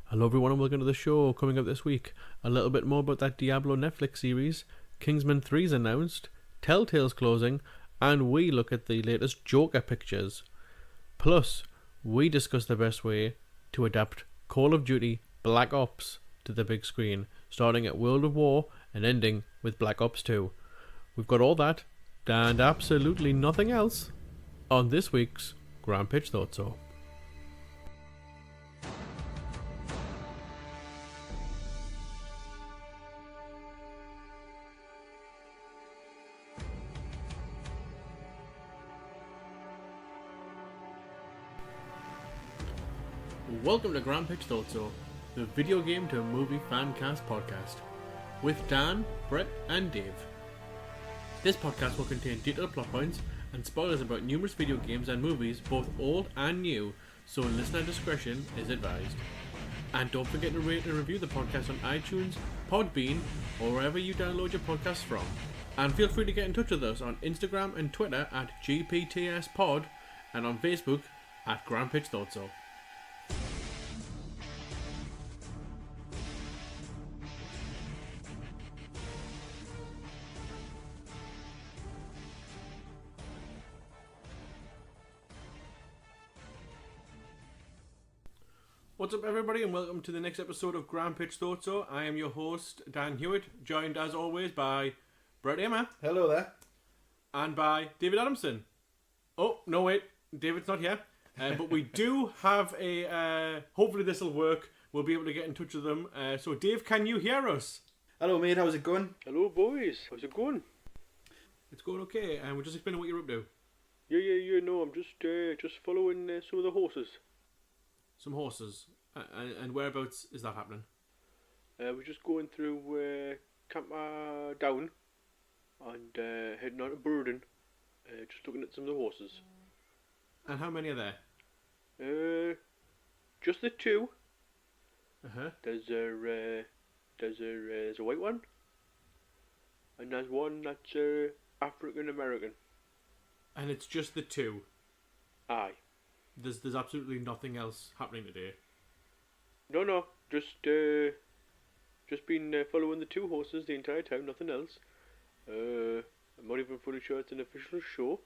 Hello everyone and welcome to the show. Coming up this week, a little bit more about that Diablo Netflix series, Kingsman 3's announced, Telltale's closing, and we look at the latest Joker pictures. Plus, we discuss the best way to adapt Call of Duty Black Ops to the big screen, starting at World of War and ending with Black Ops 2. We've got all that, and absolutely nothing else, on this week's Grand Pitch Thought So. Welcome to Grand Pitch Thought So, the video game to movie fancast podcast, with Dan, Brett, and Dave. This podcast will contain detailed plot points and spoilers about numerous video games and movies, both old and new, so listener discretion is advised. And don't forget to rate and review the podcast on iTunes, Podbean, or wherever you download your podcasts from. And feel free to get in touch with us on Instagram and Twitter at GPTSPod, and on Facebook at Grand Pitch Thought So. What's up everybody and welcome to the next episode of Grand Pitch Thought So. I am your host Dan Hewitt, joined as always by Brett Amer. Hello there. And by David Adamson. Oh, no wait, David's not here. But we do have a, hopefully this will work, we'll be able to get in touch with them. So Dave, can you hear us? Hello mate, how's it going? Hello boys, how's it going? It's going okay, and we're just explaining what you're up to. Yeah, no, I'm just following some of the horses. Some horses. And whereabouts is that happening? We're just going through Camp Down and heading on to Burden, just looking at some of the horses. And how many are there? Just the two. Uh-huh. There's a white one, and there's one that's African American. And it's just the two? Aye. There's absolutely nothing else happening today? No, just been following the two horses the entire time, nothing else. I'm not even fully sure it's an official show,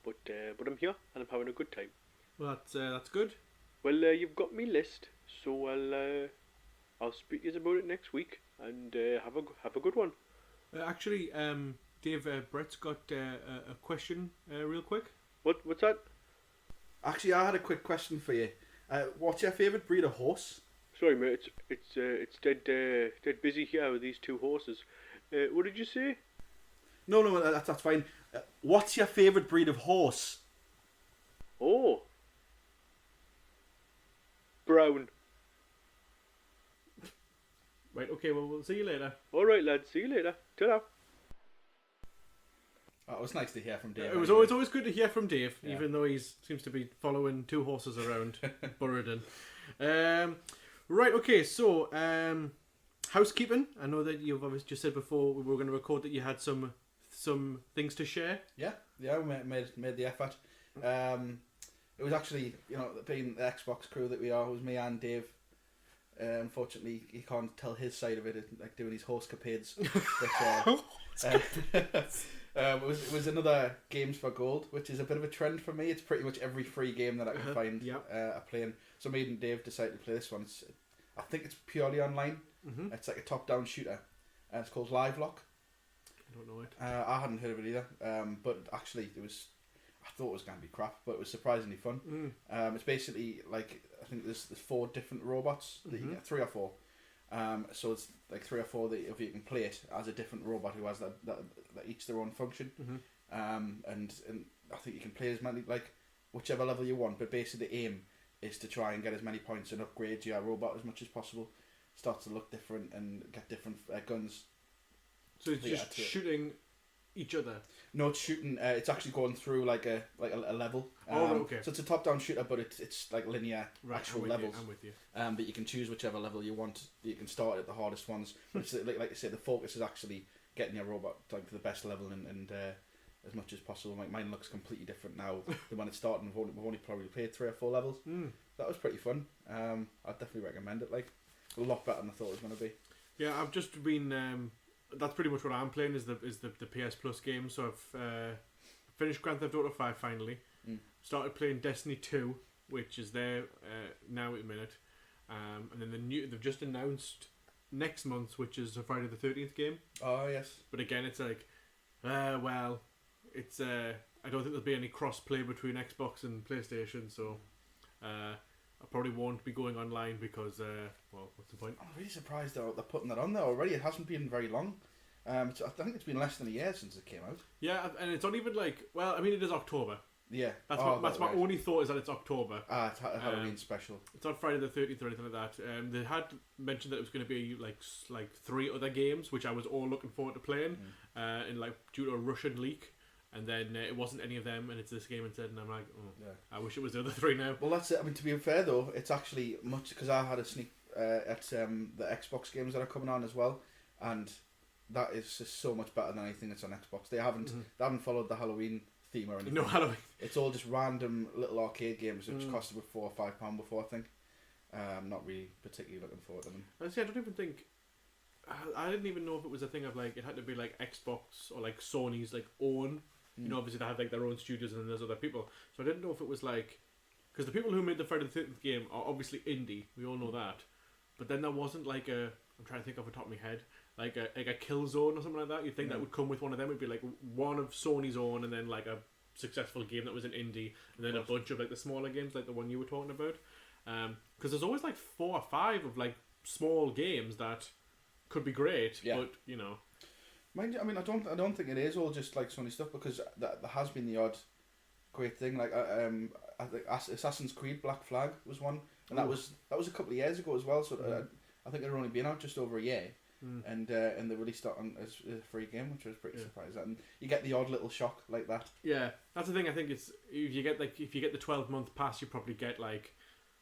but I'm here and I'm having a good time. Well, that's good. Well, you've got me list, so I'll speak to you about it next week and have a good one. Actually, Dave, Brett's got a question real quick. What's that? Actually, I had a quick question for you. What's your favourite breed of horse? Sorry, mate. It's dead busy here with these two horses. What did you say? No, that's fine. What's your favourite breed of horse? Oh, brown. Right. Okay. Well, we'll see you later. All right, lads. See you later. Ta-da. Oh, it was nice to hear from Dave. It was anyway. always good to hear from Dave, Yeah. even though he seems to be following two horses around Burden. Right. Okay. So, housekeeping. I know that you've obviously just said before we were going to record that you had some things to share. Yeah, we made the effort. It was actually, being the Xbox crew that we are, it was me and Dave. Unfortunately, he can't tell his side of it, like doing his horse capades. It was another Games for Gold, which is a bit of a trend for me. It's pretty much every free game that I can find are playing. So me and Dave decided to play this one. I think it's purely online. Mm-hmm. It's like a top-down shooter. And it's called Livelock. I don't know it. I hadn't heard of it either. But actually, I thought it was going to be crap, but it was surprisingly fun. It's basically like, I think there's 4 different robots. That you get, 3 or 4. So it's like 3 or 4 that if you can play it as a different robot who has that each their own function. And I think you can play as many, like whichever level you want, but basically the aim is to try and get as many points and upgrade your robot as much as possible. Starts to look different and get different guns. So it's just shooting each other? No, it's shooting. It's actually going through like a level. Okay. So it's a top-down shooter, but it's like linear actual levels. I'm with you. But you can choose whichever level you want. You can start at the hardest ones. But it's like I say, the focus is actually getting your robot to the best level and as much as possible. Like mine looks completely different now than when it started. And we've only probably played 3 or 4 levels. That was pretty fun. I'd definitely recommend it. Like a lot better than I thought it was going to be. Yeah, I've just been. That's pretty much what I'm playing is the PS Plus game. So I've finished Grand Theft Auto 5 finally. Started playing Destiny 2, which is there now at the minute. And then they've just announced next month, which is a Friday the 13th game. Oh yes. But again, it's like, well, it's I don't think there'll be any cross play between Xbox and PlayStation, so I probably won't be going online because well, what's the point? I'm really surprised they're putting that on there already. It hasn't been very long. I think it's been less than a year since it came out. Yeah, and it's not even like, well, I mean, it is October. Yeah, that's my only thought is that it's October. It's a Halloween special. It's not Friday the 13th or anything like that. They had mentioned that it was going to be like 3 other games, which I was all looking forward to playing, and like due to a Russian leak, and then it wasn't any of them, and it's this game instead, and I'm like, oh, yeah. I wish it was the other 3 now. Well, that's it. I mean, to be fair though, it's actually much because I had a sneak at the Xbox games that are coming on as well, and that is just so much better than anything that's on Xbox. They haven't followed the Halloween theme or anything. No Halloween. It's all just random little arcade games which cost about £4 or £5 before, I think. I'm not really particularly looking forward to them. Honestly, I don't even think I didn't even know if it was a thing of like it had to be like Xbox or like Sony's like own. You know, obviously they have like their own studios and then there's other people. So I didn't know if it was like because the people who made the Friday the 13th game are obviously indie. We all know that. But then there wasn't like a I'm trying to think off the top of my head. Like a Killzone or something like that. You'd think that would come with one of them. It'd be like one of Sony's own, and then like a successful game that was an indie, and then a bunch of like the smaller games, like the one you were talking about. Because there's always like 4 or 5 of like small games that could be great, but you know. Mind you, I mean, I don't think it is all just like Sony stuff because there has been the odd great thing. Like I think Assassin's Creed Black Flag was one, and that was a couple of years ago as well. So I think it had only been out just over a year. And they released it on as a free game, which I was pretty surprised at. And you get the odd little shock like that. Yeah, that's the thing. I think it's if you get the 12-month pass, you probably get like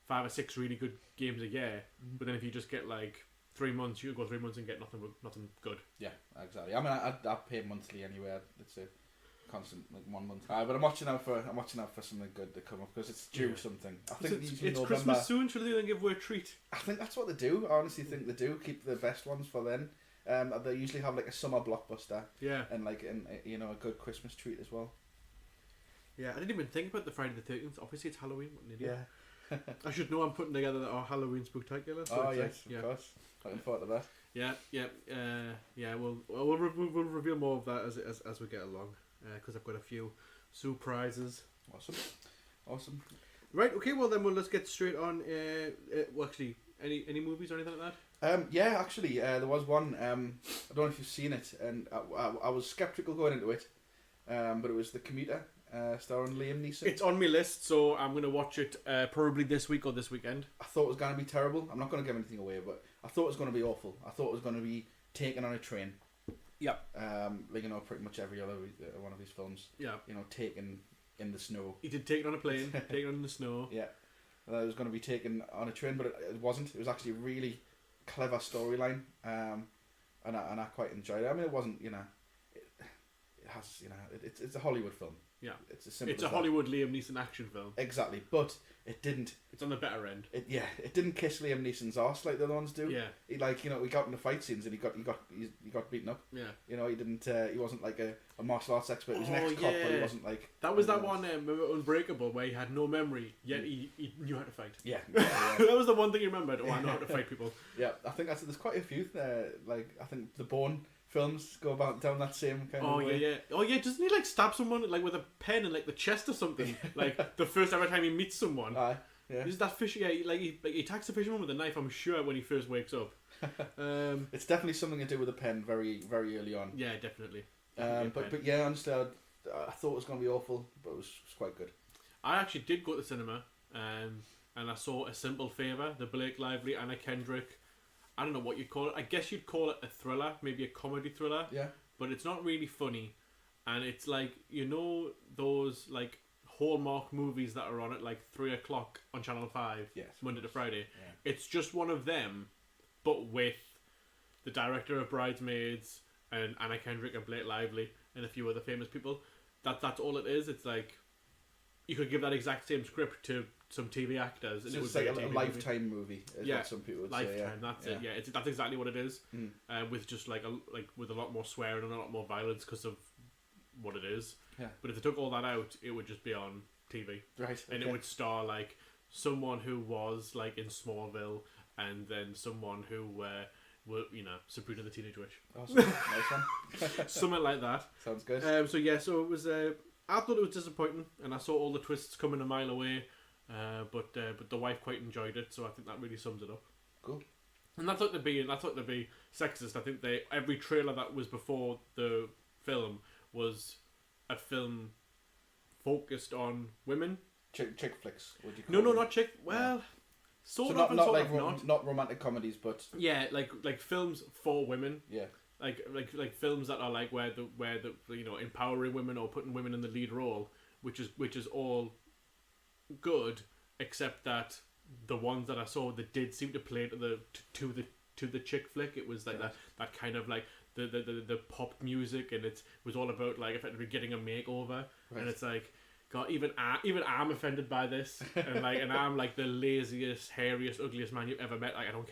5 or 6 really good games a year. But then if you just get like 3 months, you go 3 months and get nothing good. Yeah, exactly. I mean, I pay monthly anyway. It's a constant like 1 month. But I'm watching out for something good to come up because it's due something. I think it's Christmas soon. Should they give away a treat? I think that's what they do. I honestly think they do keep the best ones for then. They usually have like a summer blockbuster. Yeah. And like a good Christmas treat as well. Yeah, I didn't even think about the Friday the 13th. Obviously, it's Halloween. What an idiot. Yeah. I should know I'm putting together our Halloween spooktacular. So yes, of course. Looking forward to that. Yeah. We'll reveal more of that as we get along. Because I've got a few surprises. Awesome. Right. Okay. Well, then let's get straight on. Well, actually, any movies or anything like that? Yeah. Actually, there was one. I don't know if you've seen it, and I was skeptical going into it, but it was The Commuter, starring Liam Neeson. It's on my list, so I'm gonna watch it probably this week or this weekend. I thought it was gonna be terrible. I'm not gonna give anything away, but I thought it was gonna be awful. I thought it was gonna be taken on a train. Yep. Like pretty much every other one of his films. Yeah. Taken in the snow. He did take it on a plane, take it in the snow. Yeah. It was going to be taken on a train, but it wasn't. It was actually a really clever storyline, and I quite enjoyed it. I mean, it wasn't, it has, it's a Hollywood film. Yeah. It's a Hollywood Liam Neeson action film. Exactly, but it didn't. It's on the better end. It didn't kiss Liam Neeson's arse like the other ones do. Yeah. He we got into fight scenes and he got beaten up. Yeah. He didn't. He wasn't like a martial arts expert. He was an ex-cop, but he wasn't like. That was that one Unbreakable where he had no memory yet he knew how to fight. Yeah. That was the one thing he remembered. I know how to fight people. Yeah, I think there's quite a few there. Like I think the Bourne films go down that same kind of way. Oh yeah, doesn't he like stab someone like with a pen in like the chest or something? Like the first ever time he meets someone. Yeah. Is that fish? Yeah, he attacks the fisherman with a knife. I'm sure when he first wakes up. It's definitely something to do with a pen very very early on. Yeah, definitely. But yeah, honestly, I thought it was going to be awful, but it was quite good. I actually did go to the cinema, and I saw A Simple Favor, the Blake Lively, Anna Kendrick. I don't know what you'd call it. I guess you'd call it a thriller, maybe a comedy thriller. Yeah. But it's not really funny, and it's like those like Hallmark movies that are on at like 3 o'clock on Channel 5, yes, Monday to Friday. Yeah. It's just one of them, but with the director of Bridesmaids and Anna Kendrick and Blake Lively and a few other famous people. that's all it is. It's like you could give that exact same script to some TV actors, and So it it's would like be a lifetime movie. Is Yeah, what some people would Lifetime. say. Yeah. That's it. Yeah, that's exactly what it is. Mm. With just like with a lot more swearing and a lot more violence because of what it is. Yeah. But if they took all that out, it would just be on TV, Right. and it would star like someone who was like in Smallville, and then someone who were Sabrina the Teenage Witch. Awesome. Nice one. Something like that. Sounds good. So it was. I thought it was disappointing, and I saw all the twists coming a mile away. But the wife quite enjoyed it, so I think that really sums it up. Cool. And that's not to be sexist. I think every trailer that was before the film was a film focused on women. Chick flicks. Would you call No, them? not chick. Well, sort so of, not sort like of not. not romantic comedies, but Yeah, like films for women. yeah. Like films that are like where the empowering women or putting women in the lead role, which is all good, except that the ones that I saw that did seem to play to the chick flick. It was like that kind of like the pop music, and it was all about like effectively getting a makeover, and it's like, God, even I'm offended by this, and I'm like the laziest, hairiest, ugliest man you've ever met. Like I don't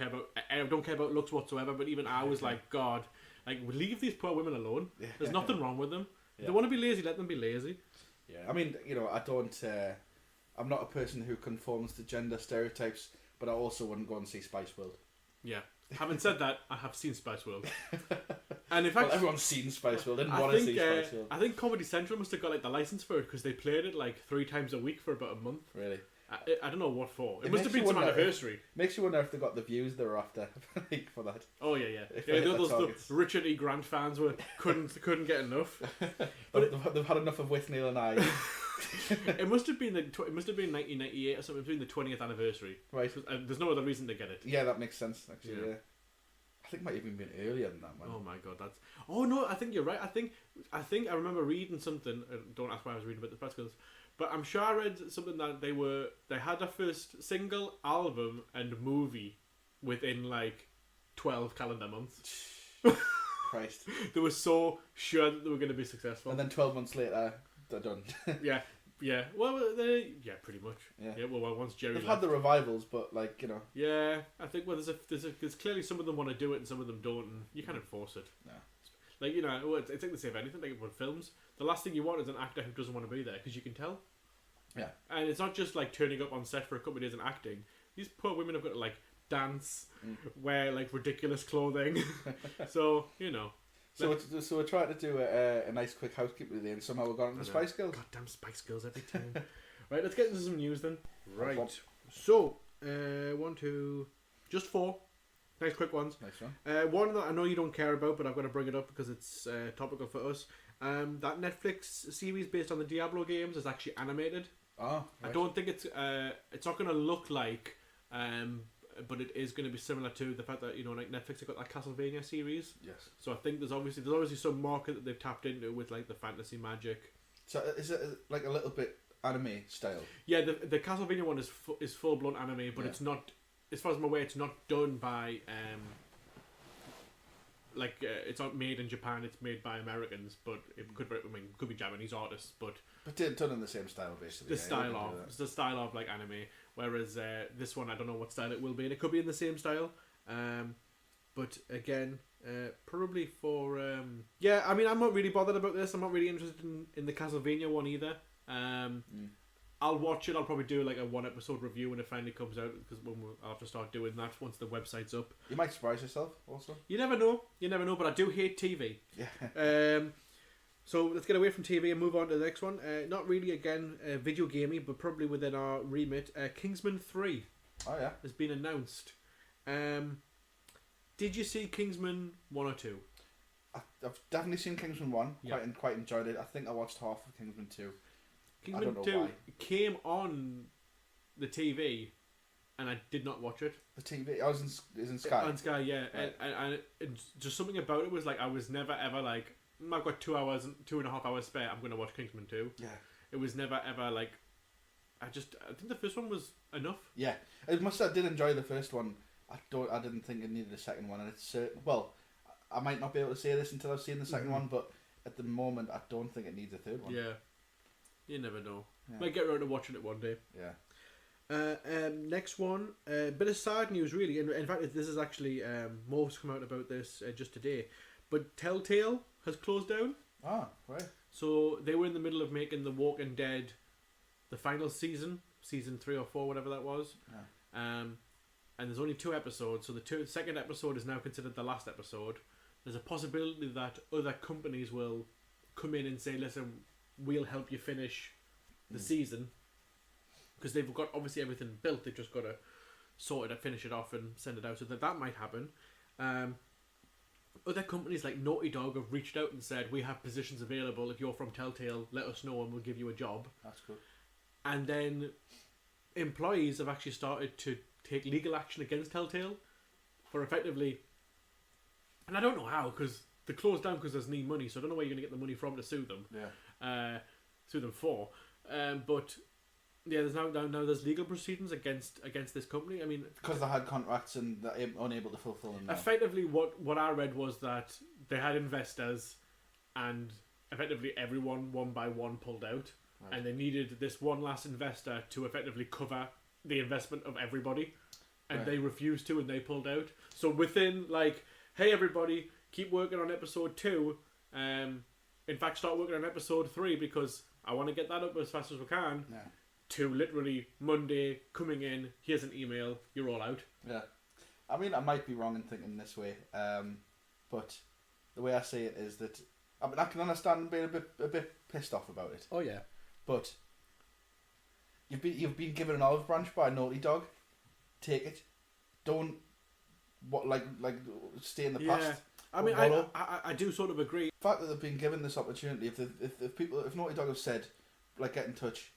care about looks whatsoever. But even I was like, God, like leave these poor women alone. There's nothing wrong with them. If they want to be lazy, let them be lazy. Yeah, I mean, I don't. I'm not a person who conforms to gender stereotypes, but I also wouldn't go and see Spice World. Yeah. Having said that, I have seen Spice World, and in fact, everyone's seen Spice World. Didn't want to see Spice World. I think Comedy Central must have got like the license for it because they played it like 3 times a week for about a month. Really? I don't know what for. It It must have makes been you some wonder anniversary. Makes you wonder if they got the views they were after for that. Oh yeah. If Yeah, they hit the those targets. Richard E. Grant fans couldn't get enough. They've had enough of With Neil and I. It must have been 1998 or something, between the 20th anniversary. Right. There's no other reason to get it. Yeah, that makes sense. Actually, Yeah. yeah. I think it might even been earlier than that, man. Oh my God, that's. Oh no, I think you're right. I think I remember reading something. Don't ask why I was reading about the Spice Girls, but I'm sure I read something that they had their first single, album, and movie within like 12 calendar months. Christ. They were so sure that they were going to be successful. And then 12 months later, they're done. Yeah. Well, pretty much. Yeah. Well, once Jerry They've left. had the revivals, but Yeah, I think there's clearly some of them want to do it and some of them don't, and you can't enforce it. No. Like it's like the same anything. Like with films, the last thing you want is an actor who doesn't want to be there because you can tell. Yeah. And it's not just like turning up on set for a couple of days and acting. These poor women have got to like dance, wear like ridiculous clothing. So So we're trying to do a nice quick housekeeping today, and somehow we've gone into Spice Girls. Goddamn Spice Girls every time. Right, let's get into some news then. Right. Fun. So, 4 nice quick ones. Nice one. One that I know you don't care about, but I've got to bring it up because it's topical for us. That Netflix series based on the Diablo games is actually animated. Oh, right. I don't think it's not going to look like, but it is going to be similar to the fact that like Netflix have got that Castlevania series. Yes. So I think there's obviously some market that they've tapped into with like the fantasy magic. So is it like a little bit anime style? Yeah, the Castlevania one is full blown anime, but it's not. As far as I'm aware, it's not done by it's not made in Japan. It's made by Americans, but it could be Japanese artists, but done in the same style, basically. It's the style of like anime. Whereas this one, I don't know what style it will be, and it could be in the same style. But again, probably for I mean, I'm not really bothered about this. I'm not really interested in the Castlevania one either. I'll watch it. I'll probably do like a 1-episode review when it finally comes out, because I'll have to start doing that once the website's up. You might surprise yourself also. You never know, but I do hate TV. Yeah. So let's get away from TV and move on to the next one. Not really, again, video gaming, but probably within our remit. Kingsman 3 Oh yeah. has been announced. Did you see Kingsman 1 or 2? I've definitely seen Kingsman 1. Yeah. Quite enjoyed it. I think I watched half of Kingsman 2. Kingsman I don't know 2 why. came on the TV, and I did not watch it. The TV. I was in Sky. On Sky, yeah. Right. And just something about it was like, I was never ever like, I've got 2.5 hours spare, I'm going to watch Kingsman 2. Yeah. It was never ever like, I think the first one was enough. Yeah. I did enjoy the first one. I didn't think it needed a second one, and it's well, I might not be able to say this until I've seen the second one, but at the moment, I don't think it needs a third one. Yeah. You never know. Yeah. Might get around to watching it one day. Yeah. Next one, bit of sad news really. In fact, this is actually Morph's come out about this just today. But Telltale has closed down. Ah, right. So they were in the middle of making The Walking Dead, the final season 3 or 4, whatever that was. Yeah. And there's only 2 episodes, so the second episode is now considered the last episode. There's a possibility that other companies will come in and say, listen, we'll help you finish the season. Because they've got obviously everything built, they've just got to sort it, finish it off and send it out, so that might happen. Other companies like Naughty Dog have reached out and said, we have positions available, if you're from Telltale, let us know and we'll give you a job. That's good. And then employees have actually started to take legal action against Telltale for effectively, and I don't know how, because they closed down because there's need money, so I don't know where you're going to get the money from to sue them. Yeah. Sue them for. But yeah, there's legal proceedings against this company. I mean, because they had contracts and they're unable to fulfill them. Now. Effectively, what I read was that they had investors, and effectively everyone one by one pulled out, right. And they needed this one last investor to effectively cover the investment of everybody, and right. They refused to, and they pulled out. So within hey everybody, keep working on episode 2. In fact, start working on episode 3 because I want to get that up as fast as we can. Yeah. To literally Monday coming in, here's an email, you're all out. Yeah. I mean, I might be wrong in thinking this way, but the way I see it is that I can understand being a bit pissed off about it. Oh yeah. But you've been given an olive branch by Naughty Dog. Take it. Don't stay in the past. I mean, I do sort of agree. The fact that they've been given this opportunity, if Naughty Dog have said, get in touch,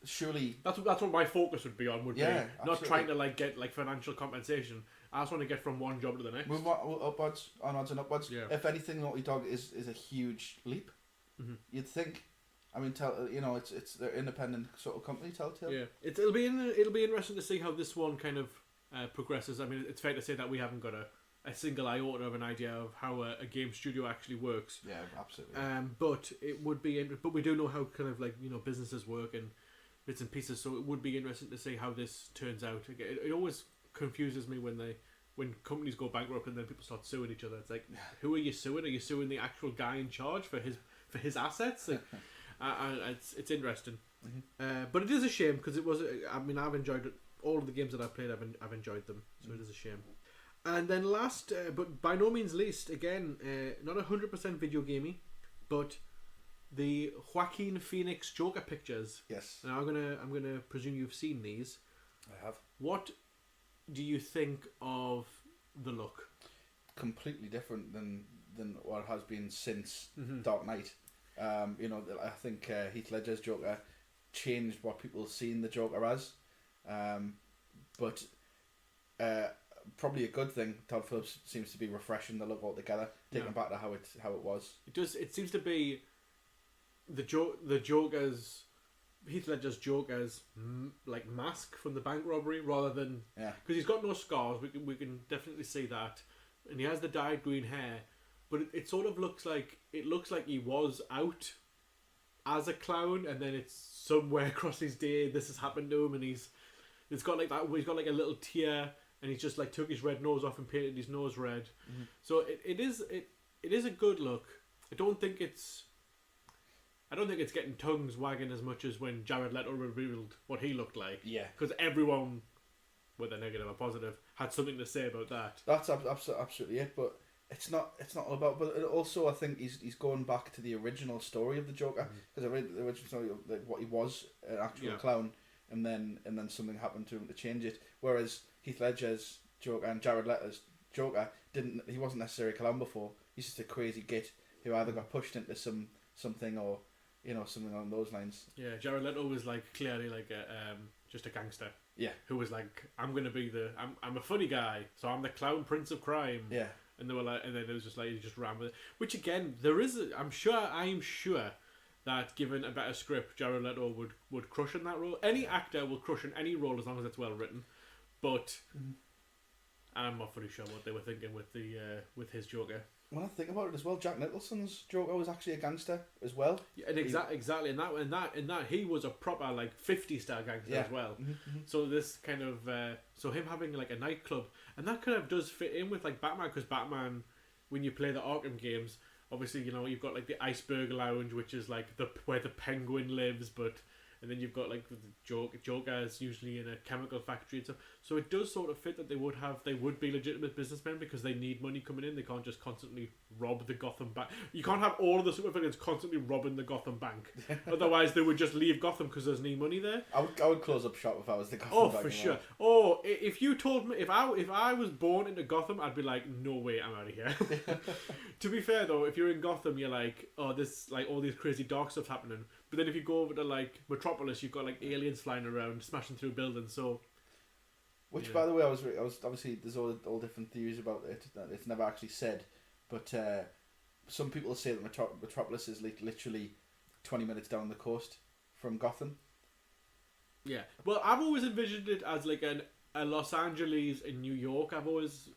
surely that's what my focus would be on. Be absolutely. Not trying to get financial compensation. I just want to get from one job to the next. Move upwards, onwards and upwards. Yeah. If anything, Naughty Dog is a huge leap. Mm-hmm. You'd think. I mean, it's their independent sort of company, Telltale. Yeah, it'll be interesting to see how this one kind of progresses. I mean, it's fair to say that we haven't got a single iota of an idea of how a game studio actually works. Yeah, absolutely. But it would be, but we do know how kind of businesses work and bits and pieces. So it would be interesting to see how this turns out. It always confuses me when companies go bankrupt and then people start suing each other. It's like, who are you suing? Are you suing the actual guy in charge for his assets? It's interesting. Mm-hmm. But it is a shame because it was. I mean, I've enjoyed it. All of the games that I've played, I've enjoyed them. So it is a shame. And then last, but by no means least, again, not 100% video gamey, but the Joaquin Phoenix Joker pictures. Yes. Now I'm gonna presume you've seen these. I have. What do you think of the look? Completely different than what has been since Mm-hmm. Dark Knight. I think Heath Ledger's Joker changed what people seen the Joker as, but probably a good thing. Todd Phillips seems to be refreshing the look altogether, taking back to how it was. It does. It seems to be the Joker's, Heath Ledger's Joker's mask from the bank robbery, rather than because he's got no scars. We can definitely see that, and he has the dyed green hair. But it sort of looks like he was out as a clown, and then it's somewhere across his day this has happened to him, and he's got like that. He's got like a little tear, and he's just took his red nose off and painted his nose red. Mm-hmm. So it is a good look. I don't think it's getting tongues wagging as much as when Jared Leto revealed what he looked like. Yeah, because everyone, whether negative or positive, had something to say about that. That's absolutely it, but. It's not all about, but also I think he's going back to the original story of the Joker, because I read the original story of what he was, an actual clown, and then something happened to him to change it. Whereas Heath Ledger's Joker and Jared Leto's Joker he wasn't necessarily a clown before. He's just a crazy git who either got pushed into something or something along those lines. Yeah, Jared Leto was clearly just a gangster. Yeah, who was I'm gonna be I'm a funny guy, so I'm the clown prince of crime. Yeah. And they were and then it was just he just ran with it. Which again, I'm sure that given a better script, Jared Leto would crush in that role. Any actor will crush in any role as long as it's well written. But I'm not fully sure what they were thinking with his Joker. when I think about it as well, Jack Nicholson's Joker was actually a gangster as well. Yeah, and exactly, and that he was a proper like 50-star gangster as well. Mm-hmm. So this kind of so him having like a nightclub, and that kind of does fit in with like Batman, because Batman, when you play the Arkham games, obviously you've got like the Iceberg Lounge, which is like where the Penguin lives, and then you've got like the Joker is usually in a chemical factory and stuff. So it does sort of fit that they would be legitimate businessmen, because they need money coming in. They can't just constantly rob the Gotham Bank. You can't have all of the supervillains constantly robbing the Gotham Bank. Otherwise, they would just leave Gotham because there's no money there. I would close up shop if I was the Gotham Bank. Oh, for sure. Oh, if you told me if I was born into Gotham, I'd be like, no way, I'm out of here. To be fair though, if you're in Gotham, you're like, oh, this like all these crazy dark stuff's happening. But then if you go over to like Metropolis, you've got like aliens flying around, smashing through buildings. So, which by the way, I was obviously there's all different theories about it. That it's never actually said, but some people say that Metropolis is like literally 20 minutes down the coast from Gotham. Yeah. Well, I've always envisioned it as like a Los Angeles and New York. I've always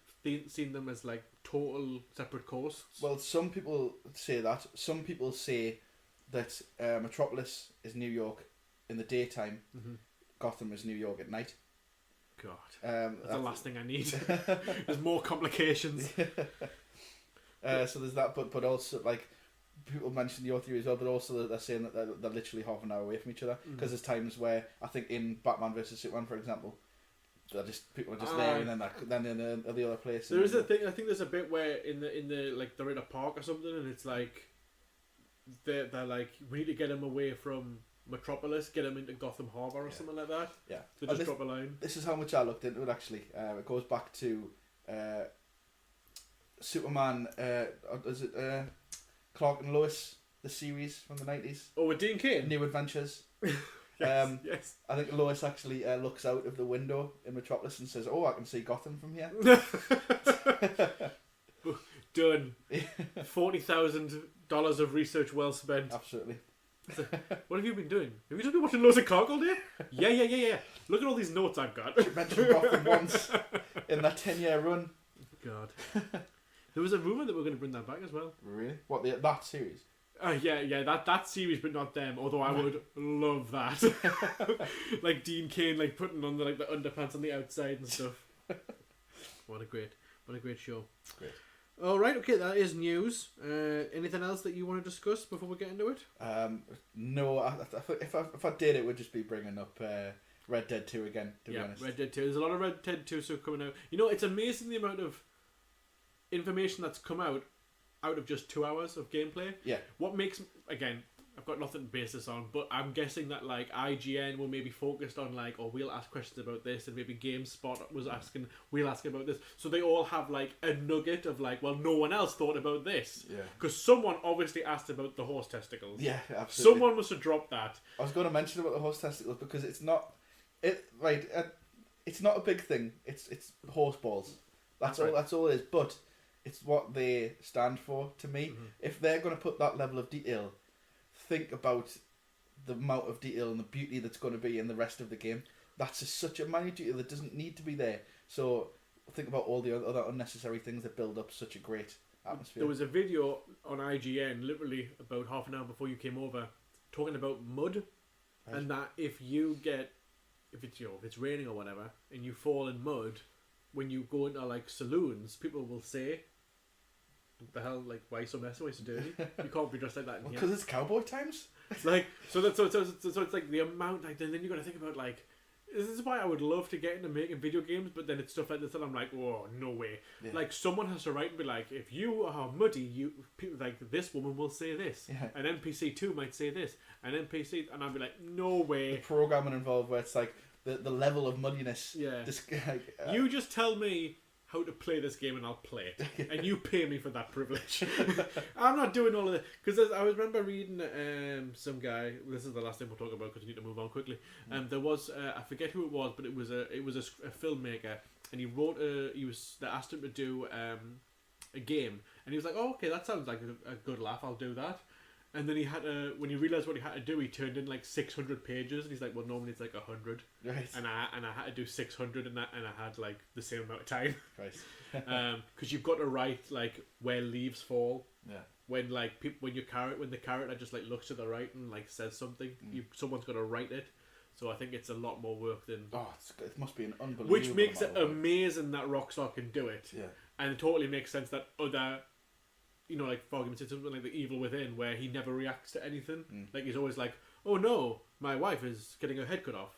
seen them as like total separate coasts. Well, some people say that. Some people say that Metropolis is New York in the daytime. Mm-hmm. Gotham is New York at night. God, that's the last thing I need. There's more complications. So there's that, but also like people mention your theory as well, but also they're saying that they're literally half an hour away from each other, because there's times where I think in Batman versus Superman, for example, people are just there, and then in the other place. There is a thing. I think there's a bit where in the like they're in a park or something, and it's like they're like, we need to get him away from Metropolis, get him into Gotham Harbour or something like that. Yeah. So just drop a line. This is how much I looked into it actually. It goes back to Superman. Is it Clark and Lois, the series from the 90s? Oh, with Dean Cain? New Adventures. Yes. I think Lois actually looks out of the window in Metropolis and says, "Oh, I can see Gotham from here." Done. $40,000 of research well spent. Absolutely. So, what have you been doing? Have you just been watching loads of Clark all day? Yeah. Look at all these notes I've got. You mentioned Gotham once in that 10-year run. God. There was a rumour that we're going to bring that back as well. Really? What, that series? Yeah, that series, but not them. Although I would love that. Like Dean Cain, like putting on the underpants on the outside and stuff. What a great show. Great. All right, okay, that is news. Anything else that you want to discuss before we get into it? No, if I did, it would just be bringing up Red Dead 2 again, to be honest. Red Dead 2. There's a lot of Red Dead 2 stuff coming out. It's amazing the amount of information that's come out of just 2 hours of gameplay. Yeah. What makes, again, I've got nothing to base this on, but I'm guessing that like IGN will maybe focused on like, or we'll ask questions about this, and maybe GameSpot was asking, we'll ask about this. So they all have like a nugget of like, well, no one else thought about this. Yeah. Because someone obviously asked about the horse testicles. Yeah, absolutely. Someone must have dropped that. I was going to mention about the horse testicles because it's not a big thing. It's horse balls. That's all. Right. That's all it is. But it's what they stand for to me. Mm-hmm. If they're going to put that level of detail, think about the amount of detail and the beauty that's going to be in the rest of the game. That's such a minute detail that doesn't need to be there. So think about all the other unnecessary things that build up such a great atmosphere. There was a video on IGN literally about half an hour before you came over talking about mud, right. And that if it's raining or whatever and you fall in mud, when you go into like saloons, people will say, "What the hell? Like, why are you so messy? Why are you so dirty? You can't be dressed like that in here." Because it's cowboy times. Like, so it's like the amount. Like, then you got to think about like, this is why I would love to get into making video games, but then it's stuff like this that I'm like, whoa, no way. Yeah. Like, someone has to write and be like, if you are muddy, people like this woman will say this. Yeah. An NPC 2 might say this. An NPC, and I'd be like, no way. The programming involved where it's like the level of muddiness. Yeah. You just tell me how to play this game and I'll play it, and you pay me for that privilege. I'm not doing all of it because I remember reading some guy. This is the last thing we'll talk about because we need to move on quickly. There was I forget who it was, but it was a filmmaker, and they asked him to do a game, and he was like, "Oh, okay, that sounds like a good laugh. I'll do that." And then he had to, when he realised what he had to do, he turned in like 600 pages, and he's like, well, normally it's like 100. Right. And I had to do 600, and I had like the same amount of time. Right. Because you've got to write like where leaves fall. Yeah. When like when the character just like looks to the right and like says something, someone's got to write it. So I think it's a lot more work than. Oh, it must be an unbelievable. Which makes it amazing that Rockstar can do it. Yeah. And it totally makes sense that other, like for argument's sake, something like The Evil Within, where he never reacts to anything. Like he's always like, "Oh no, my wife is getting her head cut off,"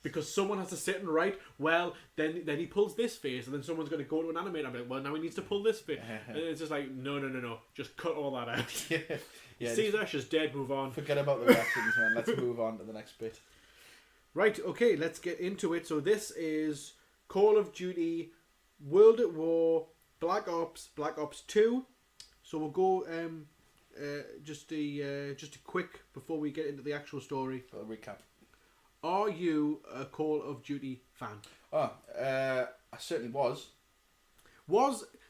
because someone has to sit and write. Well, then he pulls this face, and then someone's going to go to an animator and be like, "Well, now he needs to pull this face," and it's just like, no, just cut all that out. Yeah. Caesar, just dead. Move on. Forget about the reactions, man. Let's move on to the next bit. Right. Okay. Let's get into it. So this is Call of Duty World at War Black Ops 2. So we'll go just a quick before we get into the actual story. A recap. Are you a Call of Duty fan? I certainly was.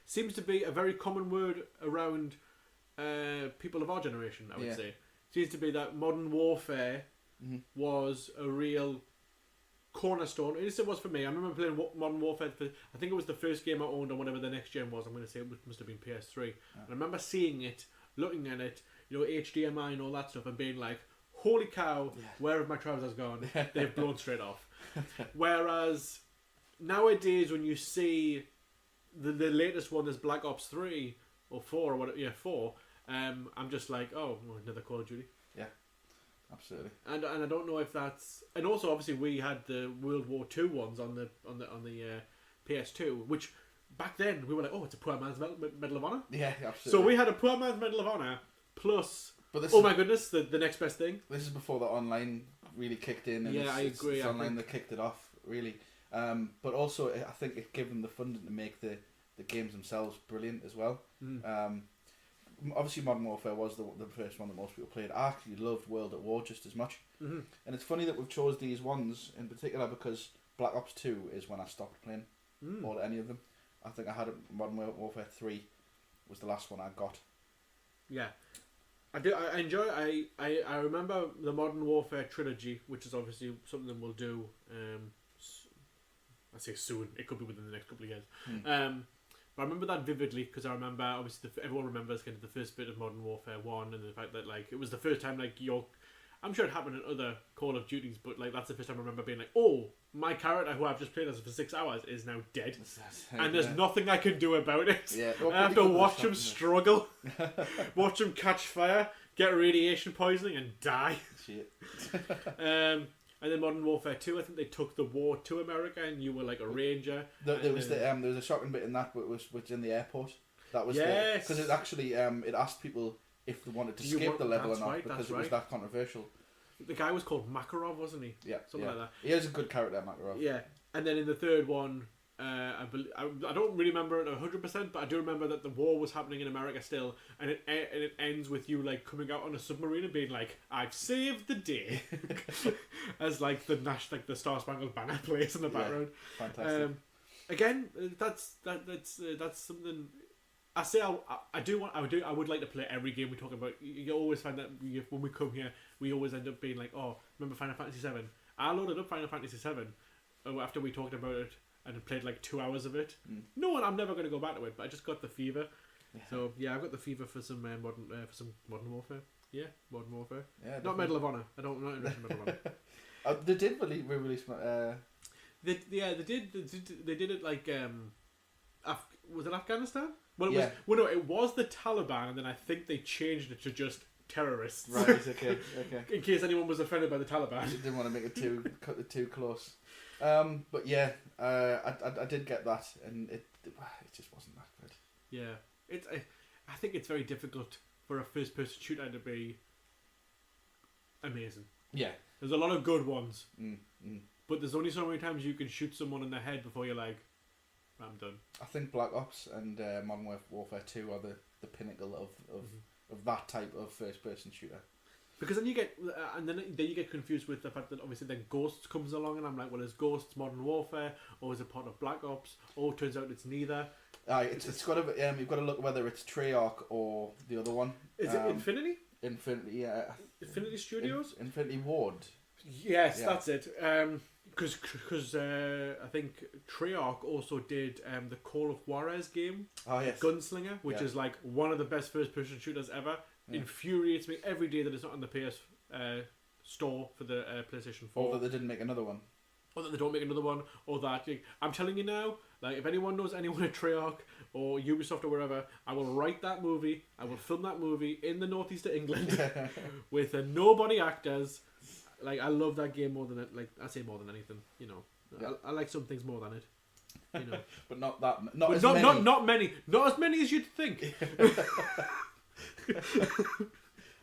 Seems to be a very common word around people of our generation, I would say. Seems to be that Modern Warfare was a real cornerstone. At least it was for me. I remember playing Modern Warfare. I think it was the first game I owned on whatever the next gen was. I'm going to say it must have been PS3. And I remember seeing it, looking at it, HDMI and all that stuff, and being like, holy cow, where have my trousers gone? They've blown straight off. Whereas nowadays, when you see the latest one is Black Ops 3 or 4 or whatever, 4, I'm just like, oh, another Call of Duty. Yeah, absolutely. And I don't know if that's, and also obviously we had the World War II ones on the PS2, which back then we were like, oh, it's a poor man's Medal of Honor. Yeah, absolutely. So we had a poor man's Medal of Honor plus. But my goodness, the next best thing. This is before the online really kicked in. And I agree. It's online that kicked it off, really. But also, I think it gave them the funding to make the games themselves brilliant as well. Obviously, Modern Warfare was the first one that most people played. I actually loved World at War just as much. And it's funny that we've chose these ones in particular because Black Ops 2 is when I stopped playing any of them. I think I had Modern Warfare 3 was the last one I got. Yeah. I remember the Modern Warfare trilogy, which is obviously something we'll do. I say soon. It could be within the next couple of years. But I remember that vividly because I remember obviously everyone remembers kind of the first bit of Modern Warfare 1 and the fact that like it was the first time like I'm sure it happened in other Call of Duties, but like that's the first time I remember being like, oh, my character who I've just played as for 6 hours is now dead, and there's nothing I can do about it. Yeah, I have to watch him struggle, watch him catch fire, get radiation poisoning, and die. Shit. And then Modern Warfare 2, I think they took the war to America, and you were like a ranger. There was a shocking bit in that, but was in the airport. That was because it actually it asked people if they wanted to skip the level or not because it was that controversial. The guy was called Makarov, wasn't he? Yeah, something like that. He is a good character, Makarov. Yeah, and then in the third one, I don't really remember it 100%, but I do remember that the war was happening in America still, and it ends with you like coming out on a submarine and being like, "I've saved the day," as like the Star Spangled Banner plays in the background. Fantastic. Again, that's something. I say I would like to play every game we talk about. You always find that when we come here, we always end up being like, "Oh, remember Final Fantasy VII?" I loaded up Final Fantasy VII after we talked about it. And played like 2 hours of it. No, and I'm never going to go back to it. But I just got the fever. Yeah. So yeah, I've got the fever for some Modern Warfare. Yeah, Modern Warfare. Yeah, definitely. Not Medal of Honor. I'm not interested in Medal of Honor. They did re-release. They did it like was it Afghanistan? Well, it was the Taliban, and then I think they changed it to just terrorists. Right. Okay. In case anyone was offended by the Taliban. You didn't want to make it too close. But yeah, I did get that, and it just wasn't that good. Yeah, I think it's very difficult for a first-person shooter to be amazing. Yeah, there's a lot of good ones, but there's only so many times you can shoot someone in the head before you're like, I'm done. I think Black Ops and Modern Warfare 2 are the pinnacle of that type of first-person shooter. Because then you get, you get confused with the fact that obviously then Ghosts comes along, and I'm like, well, is Ghosts Modern Warfare, or is it part of Black Ops? Oh, it turns out it's neither. It's got to you've got to look whether it's Treyarch or the other one. Is it Infinity? Infinity. Infinity Studios. Infinity Ward. Yes, Yeah. that's it. Because I think Treyarch also did the Call of Juarez game, Oh yes. Gunslinger, which Yeah. is like one of the best first-person shooters ever. Yeah. Infuriates me every day that it's not on the PS store for the PlayStation 4. Or that they didn't make another one. Or that they don't make another one, or that I'm telling you now, like if anyone knows anyone at Treyarch or Ubisoft or wherever, I will write that movie, I will film that movie in the northeast of England with nobody actors. Like I love that game more than it. Like I say more than anything, you know. Yeah. I like some things more than it, you know. But not that. Not But as not many. not as many as you'd think.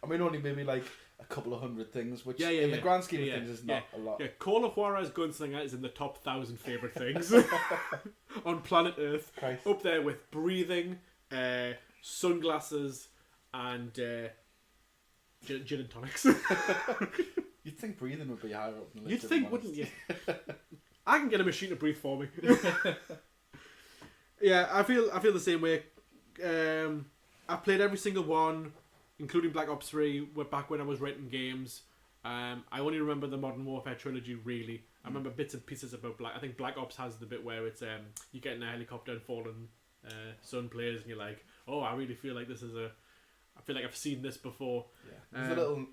I mean, only maybe like a couple of hundred things, which Yeah, in the grand scheme of things is not a lot. Yeah, Call of Juarez Gunslinger is in the top 1,000 favorite things on planet Earth, Christ. up there with breathing, sunglasses, and gin and tonics. You'd think breathing would be higher up than the You'd list. think, wouldn't you? I can get a machine to breathe for me. Yeah, I feel the same way. I've played every single one, including Black Ops 3, back when I was renting games. I only remember the Modern Warfare trilogy, really. I remember bits and pieces about I think Black Ops has the bit where it's you get in a helicopter and fallen sun players, and you're like, oh, I really feel like this is I feel like I've seen this before. Yeah. There's a little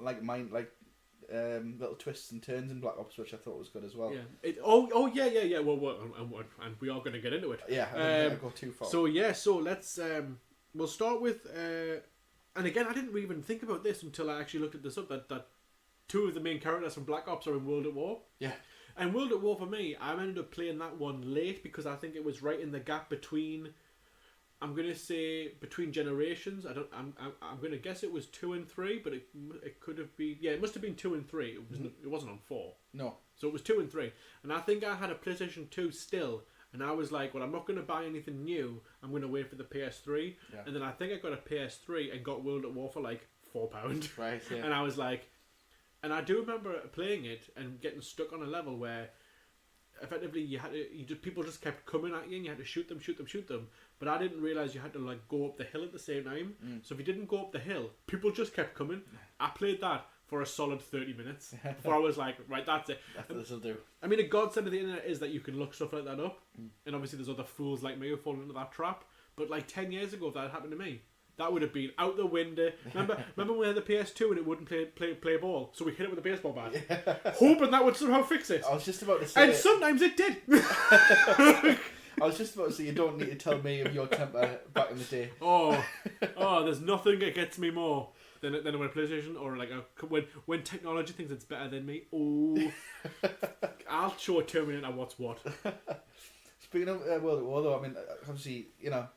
little twists and turns in Black Ops, which I thought was good as well. Yeah. Yeah. Well, and we are going to get into it. Yeah, I didn't think I'd go too far. So let's we'll start with and again, I didn't even think about this until I actually looked at this up. That two of the main characters from Black Ops are in World at War. Yeah. And World at War for me, I ended up playing that one late because I think it was right in the gap between. I'm gonna say between generations. I'm gonna guess it was 2 and 3, but it could have been. Yeah, it must have been 2 and 3. It wasn't on 4. No. So it was 2 and 3, and I think I had a PlayStation 2 still, and I was like, well, I'm not gonna buy anything new. I'm gonna wait for the PS3, Yeah. and then I think I got a PS3 and got World at War for like £4. Right. Yeah. And I was like, and I do remember playing it and getting stuck on a level where effectively people just kept coming at you and you had to shoot them. But I didn't realise you had to like go up the hill at the same time. So if you didn't go up the hill, people just kept coming. I played that for a solid 30 minutes before I was like, right, that's it. That's what this'll do. I mean, a godsend of the internet is that you can look stuff like that up. And obviously there's other fools like me who fall into that trap. But like 10 years ago, if that had happened to me, that would have been out the window. Remember when we had the PS2 and it wouldn't play ball, so we hit it with a baseball bat, hoping that would somehow fix it. I was just about to say. And sometimes it did. I was just about to say, you don't need to tell me of your temper back in the day. Oh, there's nothing that gets me more than when a PlayStation or like when technology thinks it's better than me. Oh, I'll show a Terminator what's what. Speaking of World at War, though, I mean, obviously, you know,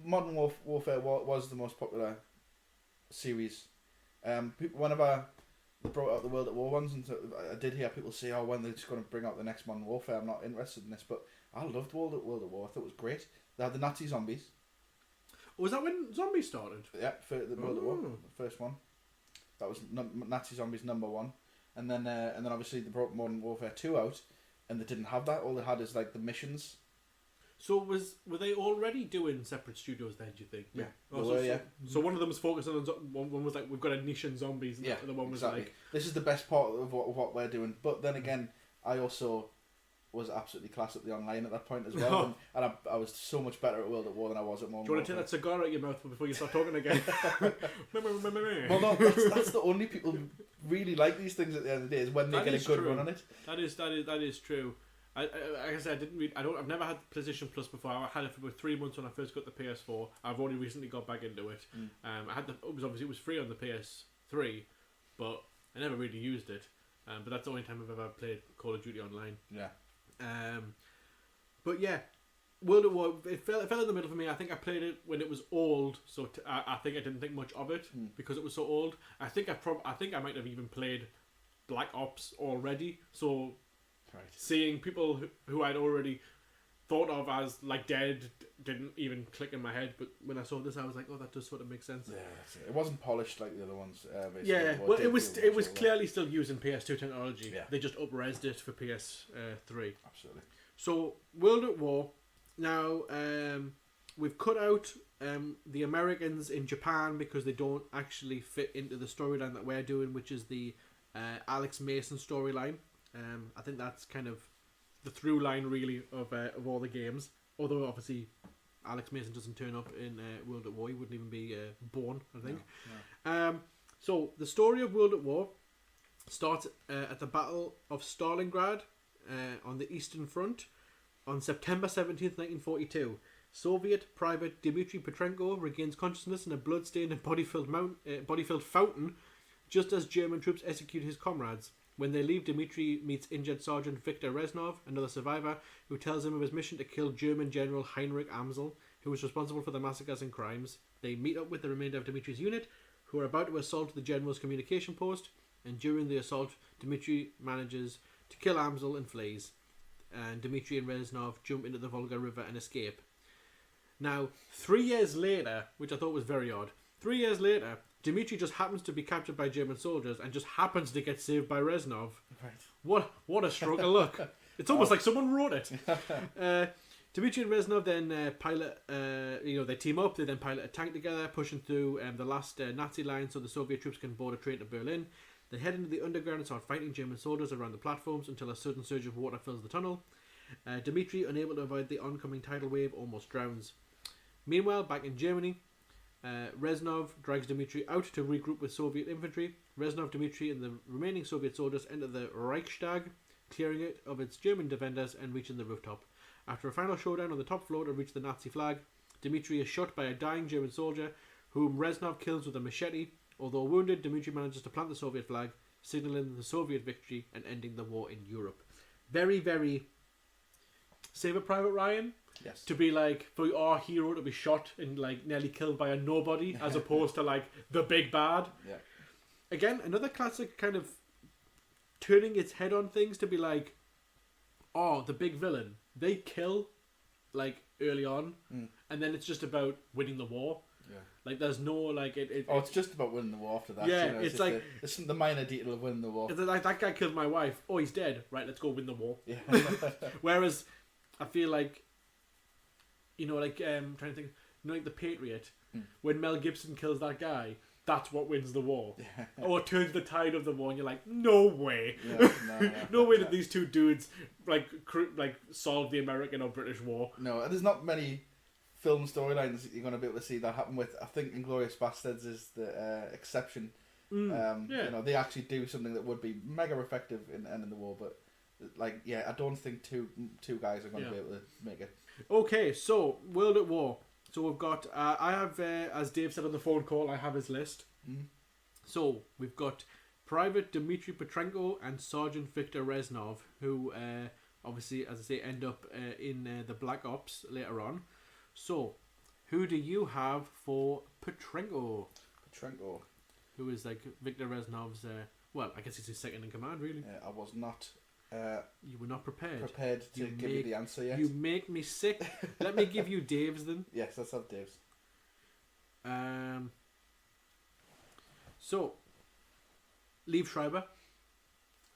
Modern Warfare was the most popular series. Whenever they brought out the World at War ones, and so I did hear people say, "Oh, when they're just going to bring out the next Modern Warfare, I'm not interested in this." But I loved World at War. I thought it was great. They had the Nazi zombies. Was that when zombies started? Yeah, for the World at War, the first one. That was Nazi zombies #1, and then obviously they brought Modern Warfare 2 out, and they didn't have that. All they had is like the missions. So were they already doing separate studios then, do you think? Yeah. So one of them was focusing on one was like, we've got a niche in zombies, and the other one was like, this is the best part of what we're doing. But then again, I also was absolutely class at the online at that point as well, and I was so much better at World at War than I was at Modern Warfare. Do you want to take that cigar out your mouth before you start talking again? Well, no, that's the only people who really like these things at the end of the day is when they get a good run on it. That is true. Like I said, I've never had PlayStation Plus before. I had it for about 3 months when I first got the PS4. I've only recently got back into it. It was free on the PS3, but I never really used it. But that's the only time I've ever played Call of Duty online. Yeah. But yeah, World at War, it fell in the middle for me. I think I played it when it was old, so I think I didn't think much of it because it was so old. I think I might have even played Black Ops already, so. Right. Seeing people who I'd already thought of as like dead didn't even click in my head, but when I saw this, I was like, "Oh, that does sort of make sense." Yeah, that's it. It wasn't polished like the other ones. Basically. Yeah, well, it was clearly still using PS2 technology. Yeah. They just up-resed it for PS3. Absolutely. So World at War. Now, we've cut out the Americans in Japan because they don't actually fit into the storyline that we're doing, which is the Alex Mason storyline. I think that's kind of the through line really of all the games. Although obviously Alex Mason doesn't turn up in World at War, he wouldn't even be born, I think. No. So the story of World at War starts at the Battle of Stalingrad on the Eastern Front on September 17th, 1942. Soviet private Dmitry Petrenko regains consciousness in a blood-stained and body-filled fountain just as German troops execute his comrades. When they leave, Dmitry meets injured Sergeant Viktor Reznov, another survivor, who tells him of his mission to kill German General Heinrich Amsel, who was responsible for the massacres and crimes. They meet up with the remainder of Dmitry's unit, who are about to assault the general's communication post, and during the assault, Dmitry manages to kill Amsel and flees. And Dmitry and Reznov jump into the Volga River and escape. Now, 3 years later, which I thought was very odd, 3 years later, Dmitry just happens to be captured by German soldiers and just happens to get saved by Reznov. Right. What a stroke of luck. It's almost like someone wrote it. Dmitry and Reznov then pilot, they team up, they then pilot a tank together, pushing through the last Nazi line so the Soviet troops can board a train to Berlin. They head into the underground and start fighting German soldiers around the platforms until a sudden surge of water fills the tunnel. Dmitry, unable to avoid the oncoming tidal wave, almost drowns. Meanwhile, back in Germany, Reznov drags Dmitry out to regroup with Soviet infantry. Reznov, Dmitry, and the remaining Soviet soldiers enter the Reichstag, clearing it of its German defenders and reaching the rooftop. After a final showdown on the top floor to reach the Nazi flag, Dmitry is shot by a dying German soldier, whom Reznov kills with a machete. Although wounded, Dmitry manages to plant the Soviet flag, signalling the Soviet victory and ending the war in Europe. Very, very Saving Private Ryan. Yes. To be like, for our hero to be shot and like nearly killed by a nobody, as opposed to like the big bad. Yeah. Again, another classic kind of turning its head on things to be like, oh, the big villain. They kill like early on, and then it's just about winning the war. Yeah. Like there's no like it's just about winning the war after that. Yeah, you know, it's like it's the minor detail of winning the war. It's like that guy killed my wife. Oh, he's dead. Right, let's go win the war. Yeah. Whereas I feel like, trying to think, like The Patriot, when Mel Gibson kills that guy, that's what wins the war. Yeah. Or turns the tide of the war, and you're like, no way. Yeah, no way that these two dudes like solve the American or British war. No, and there's not many film storylines that you're going to be able to see that happen with. I think Inglourious Bastards is the exception. They actually do something that would be mega effective in ending the war, but I don't think two guys are going to be able to make it. Okay, so World at War. So we've got I have as Dave said on the phone call, I have his list. So we've got Private Dmitry Petrenko and Sergeant Viktor Reznov, who obviously, as I say, end up in the Black Ops later on. So, who do you have for Petrenko? Petrenko. Who is like Viktor Reznov's, I guess he's his second in command, really. I was not... you were not prepared. Prepared to give you the answer yet. You make me sick. Let me give you Dave's then. Yes, let's have Dave's. So, Liev Schreiber.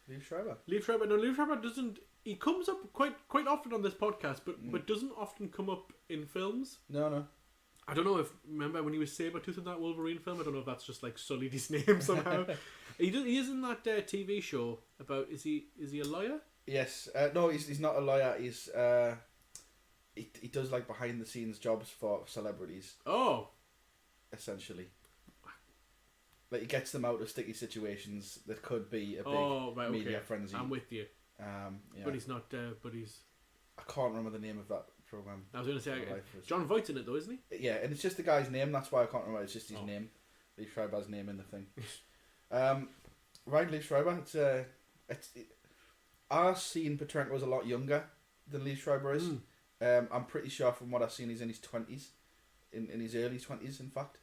Liev Schreiber? Liev Schreiber. No, Liev Schreiber doesn't... He comes up quite often on this podcast, but doesn't often come up in films. No. I don't know if... Remember when he was Sabretooth in that Wolverine film? I don't know if that's just like sullied his name somehow. He is in that TV show about... Is he a lawyer? Yes. No, he's not a lawyer. He's... He does like behind the scenes jobs for celebrities. Oh. Essentially. Like he gets them out of sticky situations that could be a big media frenzy. I'm with you. But he's not. But he's. I can't remember the name of that program. I was going to say John Voight's in it though, isn't he? Yeah, and it's just the guy's name. That's why I can't remember. It's just his name. Liev Schreiber's name in the thing. Liev Schreiber. I've seen Petrenko was a lot younger than Liev Schreiber is. I'm pretty sure from what I've seen, he's in his 20s, in his early 20s, in fact.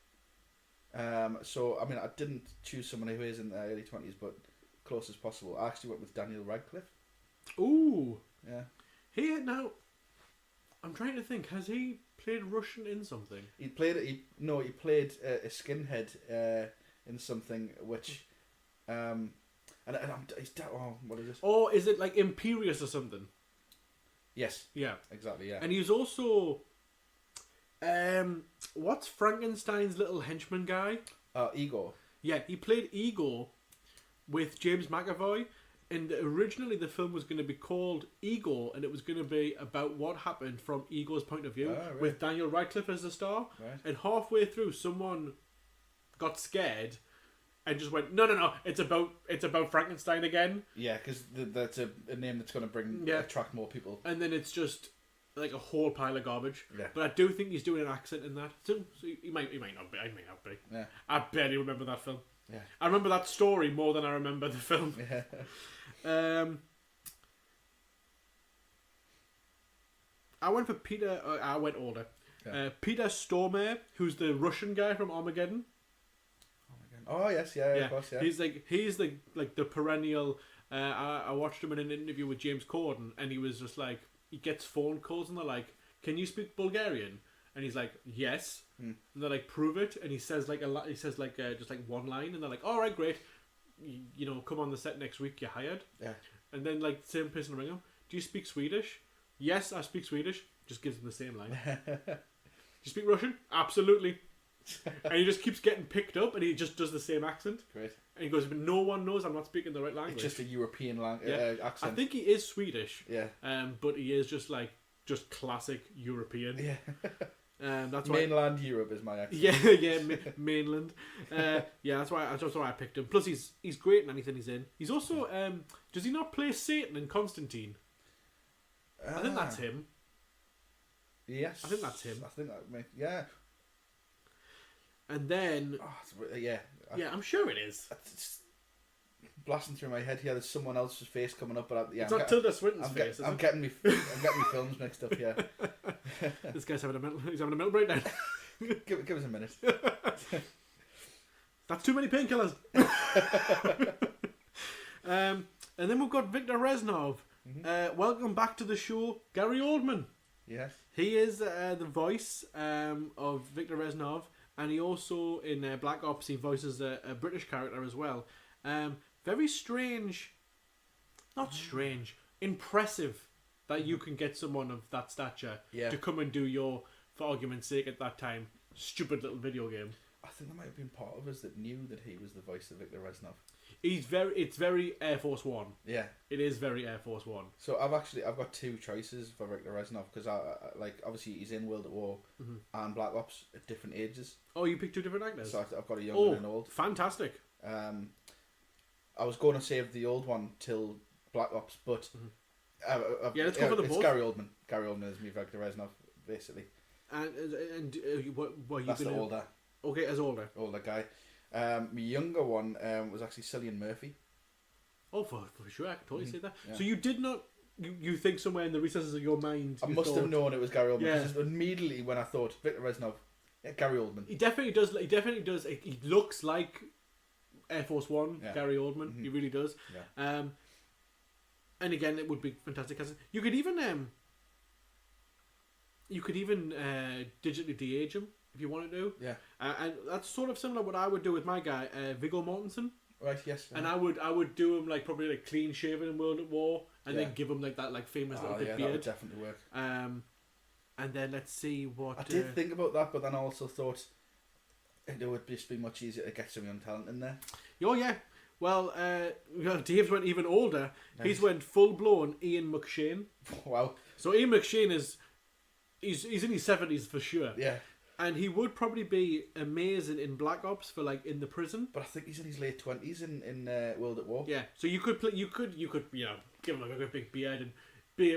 So I mean, I didn't choose someone who is in their early 20s, but close as possible. I actually went with Daniel Radcliffe. Ooh. Yeah. Now, I'm trying to think. Has he played Russian in something? He played a skinhead in something which, what is this? Oh, is it like Imperious or something? Yes. Yeah. Exactly. Yeah. And he's also, What's Frankenstein's little henchman guy? Igor. Yeah, he played Igor with James McAvoy, and originally the film was going to be called Igor, and it was going to be about what happened from Igor's point of view, Right. with Daniel Radcliffe as the star. Right. And halfway through, someone got scared and just went, no, it's about Frankenstein again. Yeah, because that's a name that's going to attract more people. And then it's just like a whole pile of garbage. Yeah. But I do think he's doing an accent in that. So he might not be. I may not be. Yeah. I barely remember that film. Yeah. I remember that story more than I remember the film. Yeah. I went for Peter. I went older. Yeah. Peter Stormare, who's the Russian guy from Armageddon. Oh yes, yeah, of course, yeah. He's the perennial. I watched him in an interview with James Corden, and he was just like, he gets phone calls and they're like, "Can you speak Bulgarian?" And he's like, "Yes." And they're like, "Prove it." And he says just like one line, and they're like, "All right, great. You know, come on the set next week. You're hired." Yeah. And then like the same person will ring him. "Do you speak Swedish?" "Yes, I speak Swedish." Just gives him the same line. "Do you speak Russian?" "Absolutely." And he just keeps getting picked up, and he just does the same accent. Great. And he goes, "But no one knows I'm not speaking the right language." It's just a European accent. I think he is Swedish. Yeah. But he is just classic European. Yeah. That's why. Mainland Europe is my accent. Yeah, mainland. That's why I picked him. Plus, he's great in anything he's in. He's also does he not play Satan in Constantine? I think that's him. Yes. I think that's him. I think that makes, yeah. And then yeah, I'm sure it is. It's blasting through my head here. There's someone else's face coming up, but It's not Tilda Swinton's face. I'm getting me films mixed up here. This guy's having a mental breakdown. give us a minute. That's too many painkillers. And then we've got Viktor Reznov. Welcome back to the show, Gary Oldman. Yes. He is the voice of Viktor Reznov, and he also in Black Ops he voices a British character as well. Very strange, not strange, impressive that you can get someone of that stature to come and do your, for argument's sake at that time, stupid little video game. I think there might have been part of us that knew that he was the voice of Viktor Reznov. It's very Air Force One. Yeah. It is very Air Force One. So I've got two choices for Viktor Reznov because I obviously he's in World at War and Black Ops at different ages. Oh, you picked two different actors? So I've got a young and an old. Fantastic. I was going to save the old one till Black Ops, but let's go for the both. It's Gary Oldman. Gary Oldman is me, Viktor Reznov, basically. And what are you That's gonna... the older. Okay, as older guy. My younger one was actually Cillian Murphy. Oh, for sure, I can totally see that. Yeah. So you did not... You think somewhere in the recesses of your mind... I must have known it was Gary Oldman. Yeah. Because immediately when I thought Viktor Reznov, Gary Oldman. He definitely does. He looks like Air Force One, Gary Oldman. He really does. Yeah. And again, it would be fantastic. You could even digitally de-age him if you wanted to. Yeah. And that's sort of similar to what I would do with my guy, Viggo Mortensen. Right. Yes. And I would do him probably clean shaven in World at War, and then give him that famous little bit beard. That would definitely work. And then let's see what... I did think about that, but then I also thought it would just be much easier to get some young talent in there. Oh yeah. Well, Dave's went even older. Nice. He's went full blown Ian McShane. Wow. So Ian McShane he's in his 70s for sure. Yeah. And he would probably be amazing in Black Ops for in the prison. But I think he's in his late 20s in World at War. Yeah. So you could give him a big beard and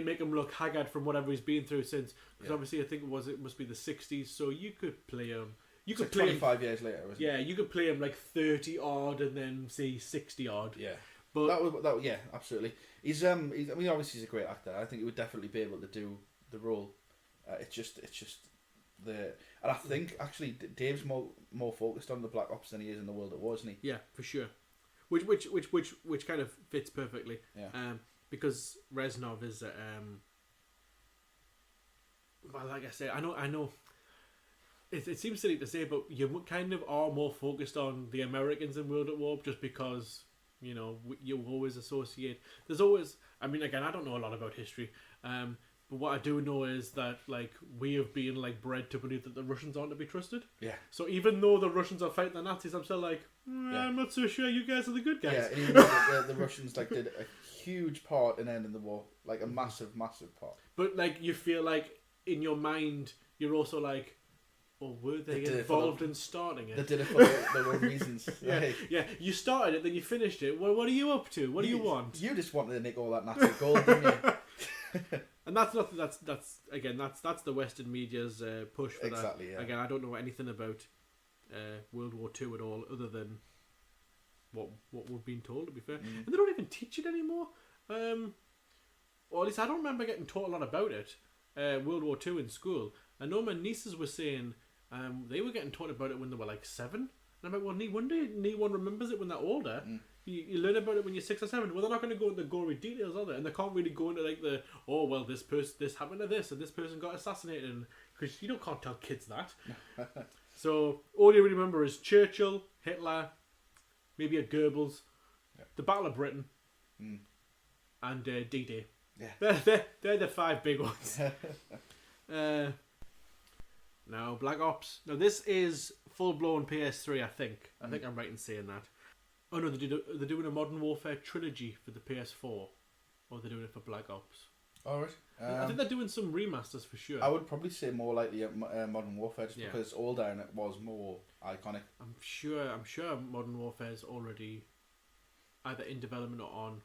make him look haggard from whatever he's been through since. Because obviously I think it must be the 60s. So you could play him. You could play 25 years later, wasn't it? Yeah, you could play him 30 odd and then say 60 odd. Yeah. But that yeah, absolutely. He's I mean, obviously he's a great actor. I think he would definitely be able to do the role. It's just and I think actually Dave's more focused on the Black Ops than he is in the World at War, isn't he? Yeah, for sure. Which kind of fits perfectly. Yeah. Because Reznov is well, like I say, I know. It seems silly to say, but you kind of are more focused on the Americans in World at War just because, you always associate... There's always... I mean, again, I don't know a lot about history, But what I do know is that like we have been like bred to believe that the Russians aren't to be trusted. Yeah. So even though the Russians are fighting the Nazis, I'm still like, I'm not so sure you guys are the good guys. Yeah, and even though the Russians like did a huge part in ending the war, like a massive, massive part. But like you feel like in your mind, you're also like, well, were they involved in starting it? They did it for their own reasons. Yeah, Like, yeah. You started it, then you finished it. Well, what are you up to? What do you want? You just wanted to nick all that Nazi gold, didn't you? And that's not that's the Western media's push for Exactly, that. yeah. Again, I don't know anything about World War II at all, other than what we've been told. To be fair, and they don't even teach it anymore. Or at least I don't remember getting taught a lot about it. World War II in school. I know my nieces were saying they were getting taught about it when they were like 7. And I'm like, well, no one remembers it when they're older. You learn about it when you're 6 or 7. Well, they're not going to go into gory details, are they? And they can't really go into like this happened to this, and this person got assassinated, because you can't tell kids that. So all you really remember is Churchill, Hitler, maybe a Goebbels, the Battle of Britain, and D-Day. Yeah, they're the 5 big ones. Now Black Ops. Now this is full blown PS3. I think I'm right in saying that. Oh no, they're doing a Modern Warfare trilogy for the PS4, or they're doing it for Black Ops. All right. I think they're doing some remasters for sure. I would probably say more likely Modern Warfare, just because it's older and it was more iconic. I'm sure Modern Warfare is already either in development or on.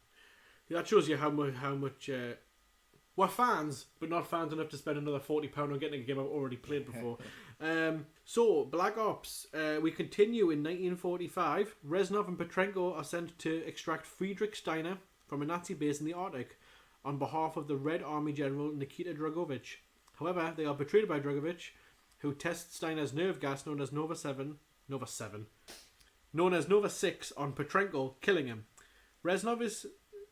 That shows you how much we're fans, but not fans enough to spend another £40 on getting a game I've already played before. So, Black Ops. We continue in 1945. Reznov and Petrenko are sent to extract Friedrich Steiner from a Nazi base in the Arctic on behalf of the Red Army General Nikita Dragovich. However, they are betrayed by Dragovich, who tests Steiner's nerve gas known as Nova 6 on Petrenko, killing him. Reznov is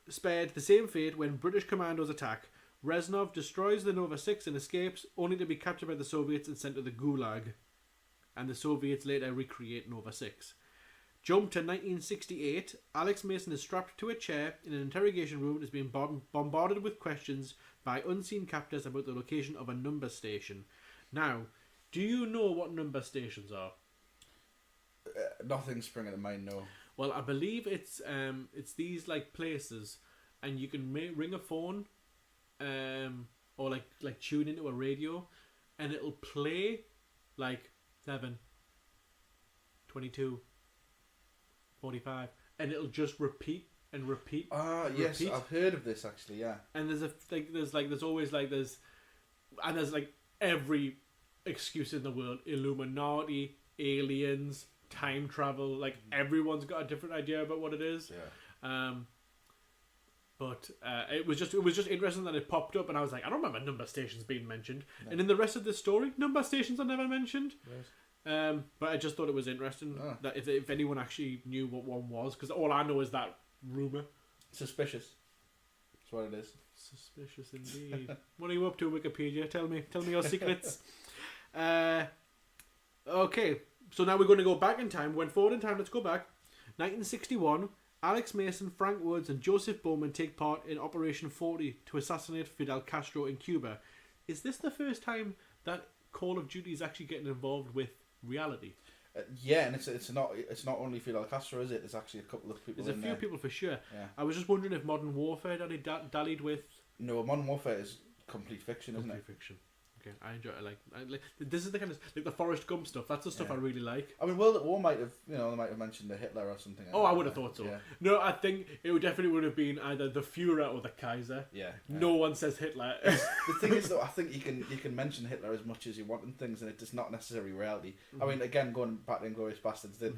spared the same fate when British commandos attack. Reznov destroys the Nova 6 and escapes, only to be captured by the Soviets and sent to the Gulag. And the Soviets later recreate Nova 6. Jump to 1968. Alex Mason is strapped to a chair in an interrogation room and is being bombarded with questions by unseen captors about the location of a number station. Now, do you know what number stations are? Nothing springing to mind, no. Well, I believe it's these like places, and you can ring a phone, or like tune into a radio, and it'll play like 7, 22, 45, and it'll just repeat and repeat. Yes, I've heard of this actually. Yeah. And there's always every excuse in the world: Illuminati, aliens, time travel. Like everyone's got a different idea about what it is. Yeah. But it was just interesting that it popped up, and I was like, I don't remember number stations being mentioned. No. And in the rest of this story, number stations are never mentioned. Right. But I just thought it was interesting that if anyone actually knew what one was, because all I know is that rumor. Suspicious. That's what it is. Suspicious indeed. What are you up to, Wikipedia? Tell me your secrets. Okay, so now we're going to go back in time. Went forward in time. Let's go back. 1961. Alex Mason, Frank Woods, and Joseph Bowman take part in Operation 40 to assassinate Fidel Castro in Cuba. Is this the first time that Call of Duty is actually getting involved with reality? Yeah, and it's not only Fidel Castro, is it? There's actually a couple of people. There's a few people for sure. Yeah. I was just wondering if Modern Warfare dallied with. No, Modern Warfare is complete fiction, isn't it? Complete fiction. Okay, I enjoy it. Like this is the kind of like the Forrest Gump stuff. That's the stuff I really like. I mean, World at War might have, they might have mentioned the Hitler or something. Oh, I would have thought so. Yeah. No, I think it definitely would have been either the Führer or the Kaiser. Yeah. No one says Hitler. The thing is, though, I think you can mention Hitler as much as you want in things, and it is not necessarily reality. Mm-hmm. I mean, again, going back to Inglourious Bastards, that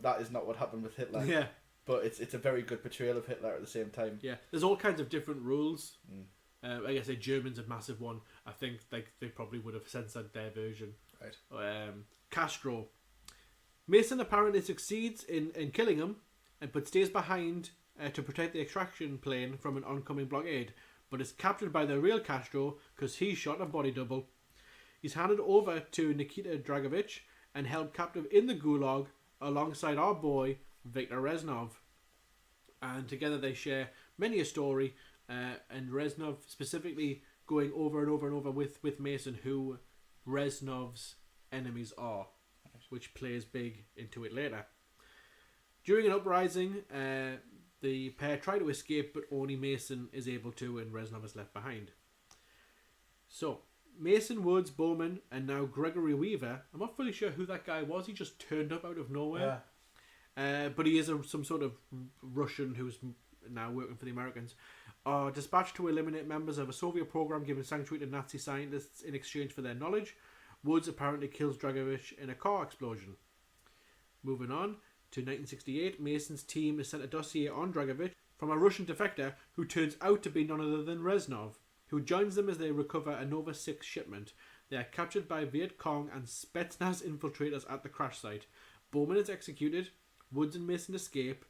that is not what happened with Hitler. Yeah. But it's a very good portrayal of Hitler at the same time. Yeah. There's all kinds of different rules. I guess the Germans a massive one. I think they probably would have censored their version. Right. Castro. Mason apparently succeeds in killing him, but stays behind to protect the extraction plane from an oncoming blockade, but is captured by the real Castro because he shot a body double. He's handed over to Nikita Dragovich and held captive in the Gulag alongside our boy Viktor Reznov. And together they share many a story, and Reznov specifically going over and over and over with Mason who Reznov's enemies are, which plays big into it later. During an uprising, the pair try to escape, but only Mason is able to, and Reznov is left behind. So, Mason, Woods, Bowman, and now Gregory Weaver. I'm not fully sure who that guy was. He just turned up out of nowhere. But he is some sort of Russian who's now working for the Americans. Are dispatched to eliminate members of a Soviet program giving sanctuary to Nazi scientists in exchange for their knowledge. Woods apparently kills Dragovich in a car explosion. Moving on to 1968, Mason's team is sent a dossier on Dragovich from a Russian defector who turns out to be none other than Reznov, who joins them as they recover a Nova 6 shipment. They are captured by Viet Cong and Spetsnaz infiltrators at the crash site. Bowman is executed, Woods and Mason escape,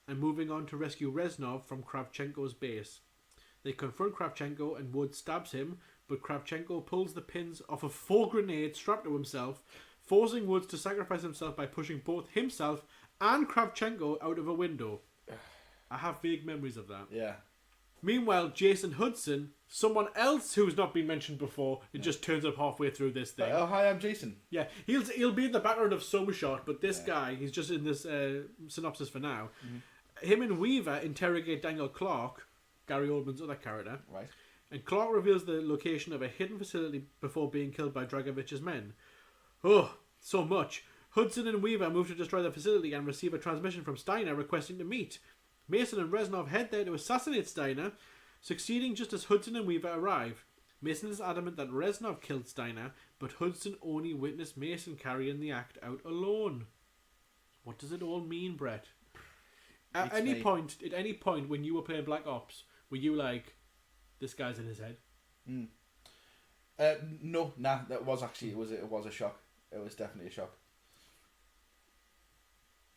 and moving on to rescue Reznov from Kravchenko's base. They confront Kravchenko and Woods stabs him, but Kravchenko pulls the pins off of 4 grenades strapped to himself, forcing Woods to sacrifice himself by pushing both himself and Kravchenko out of a window. I have vague memories of that. Yeah. Meanwhile, Jason Hudson, someone else who's not been mentioned before, it just turns up halfway through this thing. Oh, hi, I'm Jason. Yeah, he'll be in the background of some shot, but this guy, he's just in this synopsis for now. Mm-hmm. Him and Weaver interrogate Daniel Clark, Gary Oldman's other character. Right. And Clark reveals the location of a hidden facility before being killed by Dragovich's men. Oh, so much. Hudson and Weaver move to destroy the facility and receive a transmission from Steiner requesting to meet. Mason and Reznov head there to assassinate Steiner, succeeding just as Hudson and Weaver arrive. Mason is adamant that Reznov killed Steiner, but Hudson only witnessed Mason carrying the act out alone. What does it all mean, Brett? At any point when you were playing Black Ops, were you like, this guy's in his head? No, that was actually, it was a shock. It was definitely a shock.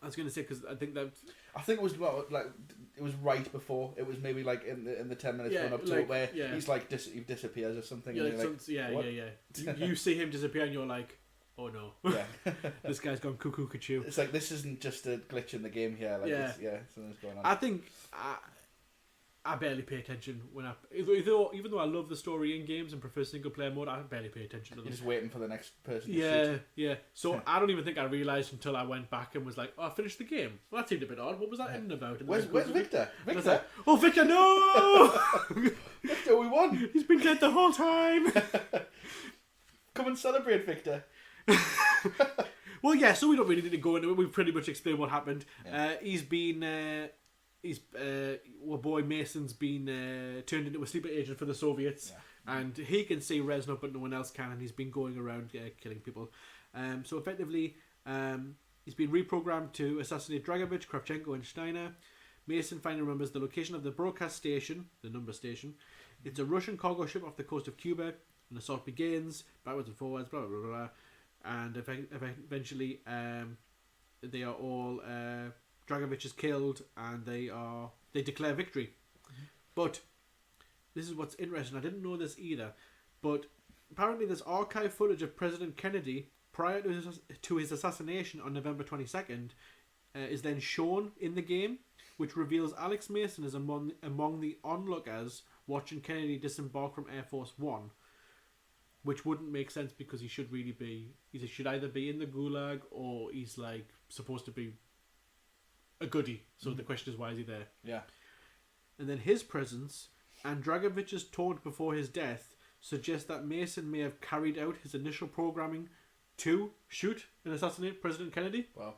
I was going to say, because I think it was it was right before. It was maybe like in the 10 minutes run up to it where he's like he disappears or something. Yeah, and You see him disappear and you're like, oh no. Yeah. This guy's gone cuckoo cuckoo. It's like, this isn't just a glitch in the game here. Like, something's going on. I think I barely pay attention when even though I love the story in games and prefer single player mode, I barely pay attention to them. You're just waiting for the next person to shoot. Yeah. So I don't even think I realised until I went back and was like, oh, I finished the game. Well, that seemed a bit odd. What was that ending about? And where's Victor? Victor? Like, oh, Victor, no! Victor, we won! He's been dead the whole time! Come and celebrate, Victor. Well, yeah, so we don't really need to go into it. We've pretty much explained what happened. Yeah. Boy Mason's been turned into a sleeper agent for the Soviets, and he can see Reznov, but no one else can, and he's been going around killing people. So effectively, he's been reprogrammed to assassinate Dragovich, Kravchenko, and Steiner. Mason finally remembers the location of the broadcast station, the number station. It's a Russian cargo ship off the coast of Cuba. An assault begins, backwards and forwards, blah, blah, blah, blah. And eventually they are all... Dragovich is killed, and they declare victory. Mm-hmm. But this is what's interesting. I didn't know this either, but apparently there's archive footage of President Kennedy prior to his assassination on November 22nd is then shown in the game, which reveals Alex Mason is among the onlookers watching Kennedy disembark from Air Force One, which wouldn't make sense because he should either be in the Gulag or he's like supposed to be a goodie. So the question is, why is he there? Yeah. And then his presence and Dragovich's taunt before his death suggest that Mason may have carried out his initial programming to shoot and assassinate President Kennedy. Wow.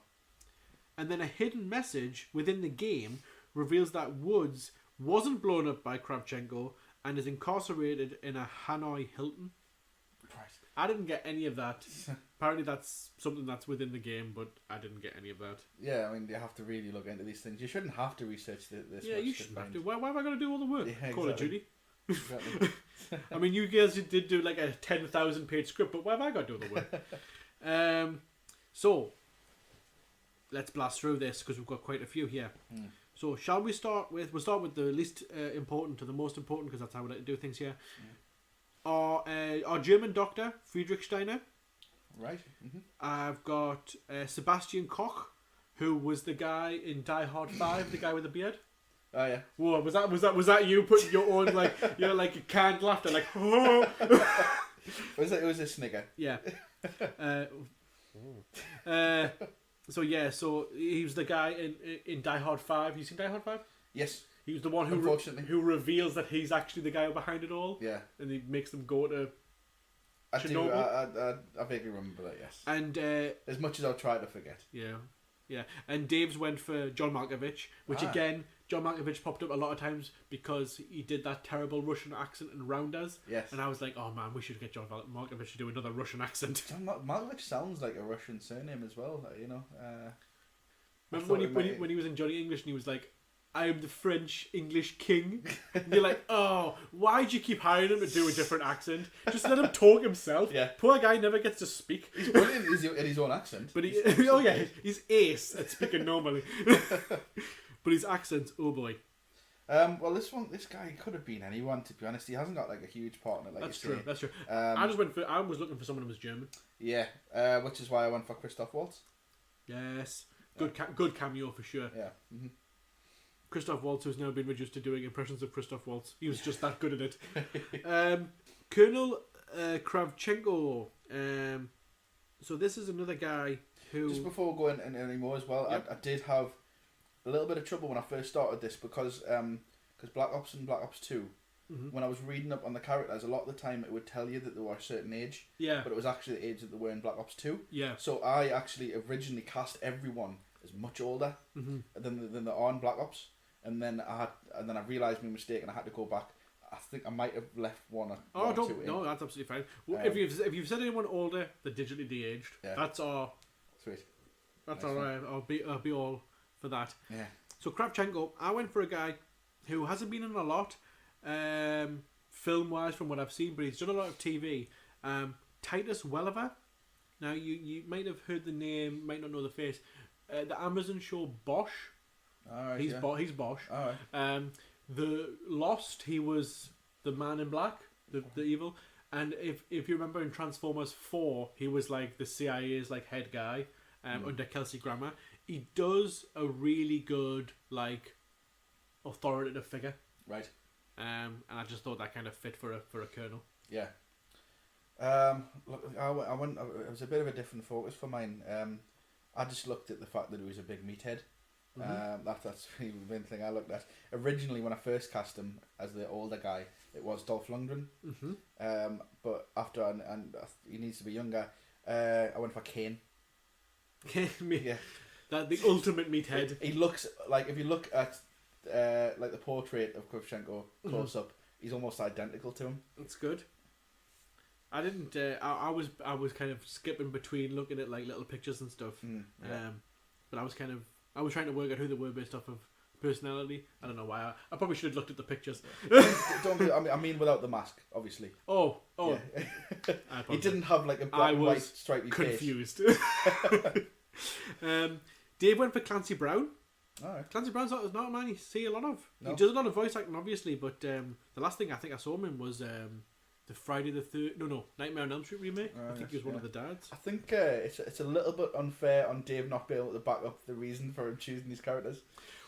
And then a hidden message within the game reveals that Woods wasn't blown up by Kravchenko and is incarcerated in a Hanoi Hilton. Right. I didn't get any of that. Apparently that's something that's within the game, but I didn't get any of that. Yeah, I mean, you have to really look into these things. You shouldn't have to research this. Yeah, you shouldn't have to. Why am I going to do all the work? Yeah, Call of Duty. Exactly. I mean, you guys did do like a 10,000 page script, but why have I got to do all the work? So, let's blast through this because we've got quite a few here. So, shall we start with... We'll start with the least important to the most important because that's how we like to do things here. Our German doctor, Friedrich Steiner. Right. Mm-hmm. I've got Sebastian Koch, who was the guy in Die Hard 5, the guy with the beard. Oh yeah. Whoa, was that you putting your own like like a canned laughter like oh. It was a snigger. Yeah. So he was the guy in Die Hard 5. You seen Die Hard 5? Yes. He was the one who reveals that he's actually the guy behind it all. Yeah. And he makes them go to I Chernobyl. do. I vaguely remember that. Yes. And as much as I'll try to forget. Yeah. Yeah. And Dave's went for John Malkovich, which again, John Malkovich popped up a lot of times because he did that terrible Russian accent in Rounders. Yes. And I was like, oh man, we should get John Malkovich to do another Russian accent. John Malkovich sounds like a Russian surname as well. You know. Remember when he was in Johnny English and he was like, I am the French English king. And you're like, oh, why'd you keep hiring him to do a different accent? Just let him talk himself. Yeah. Poor guy never gets to speak. He's brilliant in his own accent. But he's ace at speaking normally. But his accent, oh boy. Well, this guy could have been anyone. To be honest, he hasn't got like a huge partner. Like that's true. That's true. I was looking for someone who was German. Yeah, which is why I went for Christoph Waltz. Yes, good cameo for sure. Yeah. Mm-hmm. Christoph Waltz has now been reduced to doing impressions of Christoph Waltz. He was just that good at it. Colonel Kravchenko. So this is another guy who... Just before going in any more as well, yep. I did have a little bit of trouble when I first started this because Black Ops and Black Ops 2, when I was reading up on the characters, a lot of the time it would tell you that they were a certain age. Yeah. But it was actually the age that they were in Black Ops 2. Yeah. So I actually originally cast everyone as much older than they are in Black Ops. And then I realised my mistake and I had to go back. I think I might have left one or two in. No, that's absolutely fine. Well, if you've said anyone older, they're digitally de-aged. Yeah. That's our... Sweet. That's nice all right. I'll be all for that. Yeah. So Kravchenko, I went for a guy who hasn't been in a lot, film-wise from what I've seen, but he's done a lot of TV. Titus Welliver. Now, you might have heard the name, might not know the face. The Amazon show Bosch. All right, he's Bosch. All right. The Lost, he was the Man in Black, the evil. And if you remember in Transformers 4, he was like the CIA's like head guy under Kelsey Grammer. He does a really good like authoritative figure. Right. And I just thought that kind of fit for a colonel. Yeah. Look, I went. It was a bit of a different focus for mine. I just looked at the fact that he was a big meathead. That's really the main thing I looked at. Originally, when I first cast him as the older guy, it was Dolph Lundgren. But after and he needs to be younger, I went for Kane. Yeah. That the ultimate meathead. He looks like, if you look at like the portrait of Kravchenko close up, he's almost identical to him. That's good. I didn't. I was kind of skipping between looking at like little pictures and stuff. But I was trying to work out who they were based off of personality. I don't know why. I probably should have looked at the pictures. I mean, without the mask, obviously. Oh. Yeah. He didn't have like a black and white stripy confused. Face. Dave went for Clancy Brown. Alright. Clancy Brown's not a man you see a lot of. No. He does a lot of voice acting, obviously, but the last thing I think I saw him in was the Friday the 3rd... No, Nightmare on Elm Street remake. I think he was one of the dads. I think it's a little bit unfair on Dave not being able to back up the reason for him choosing these characters.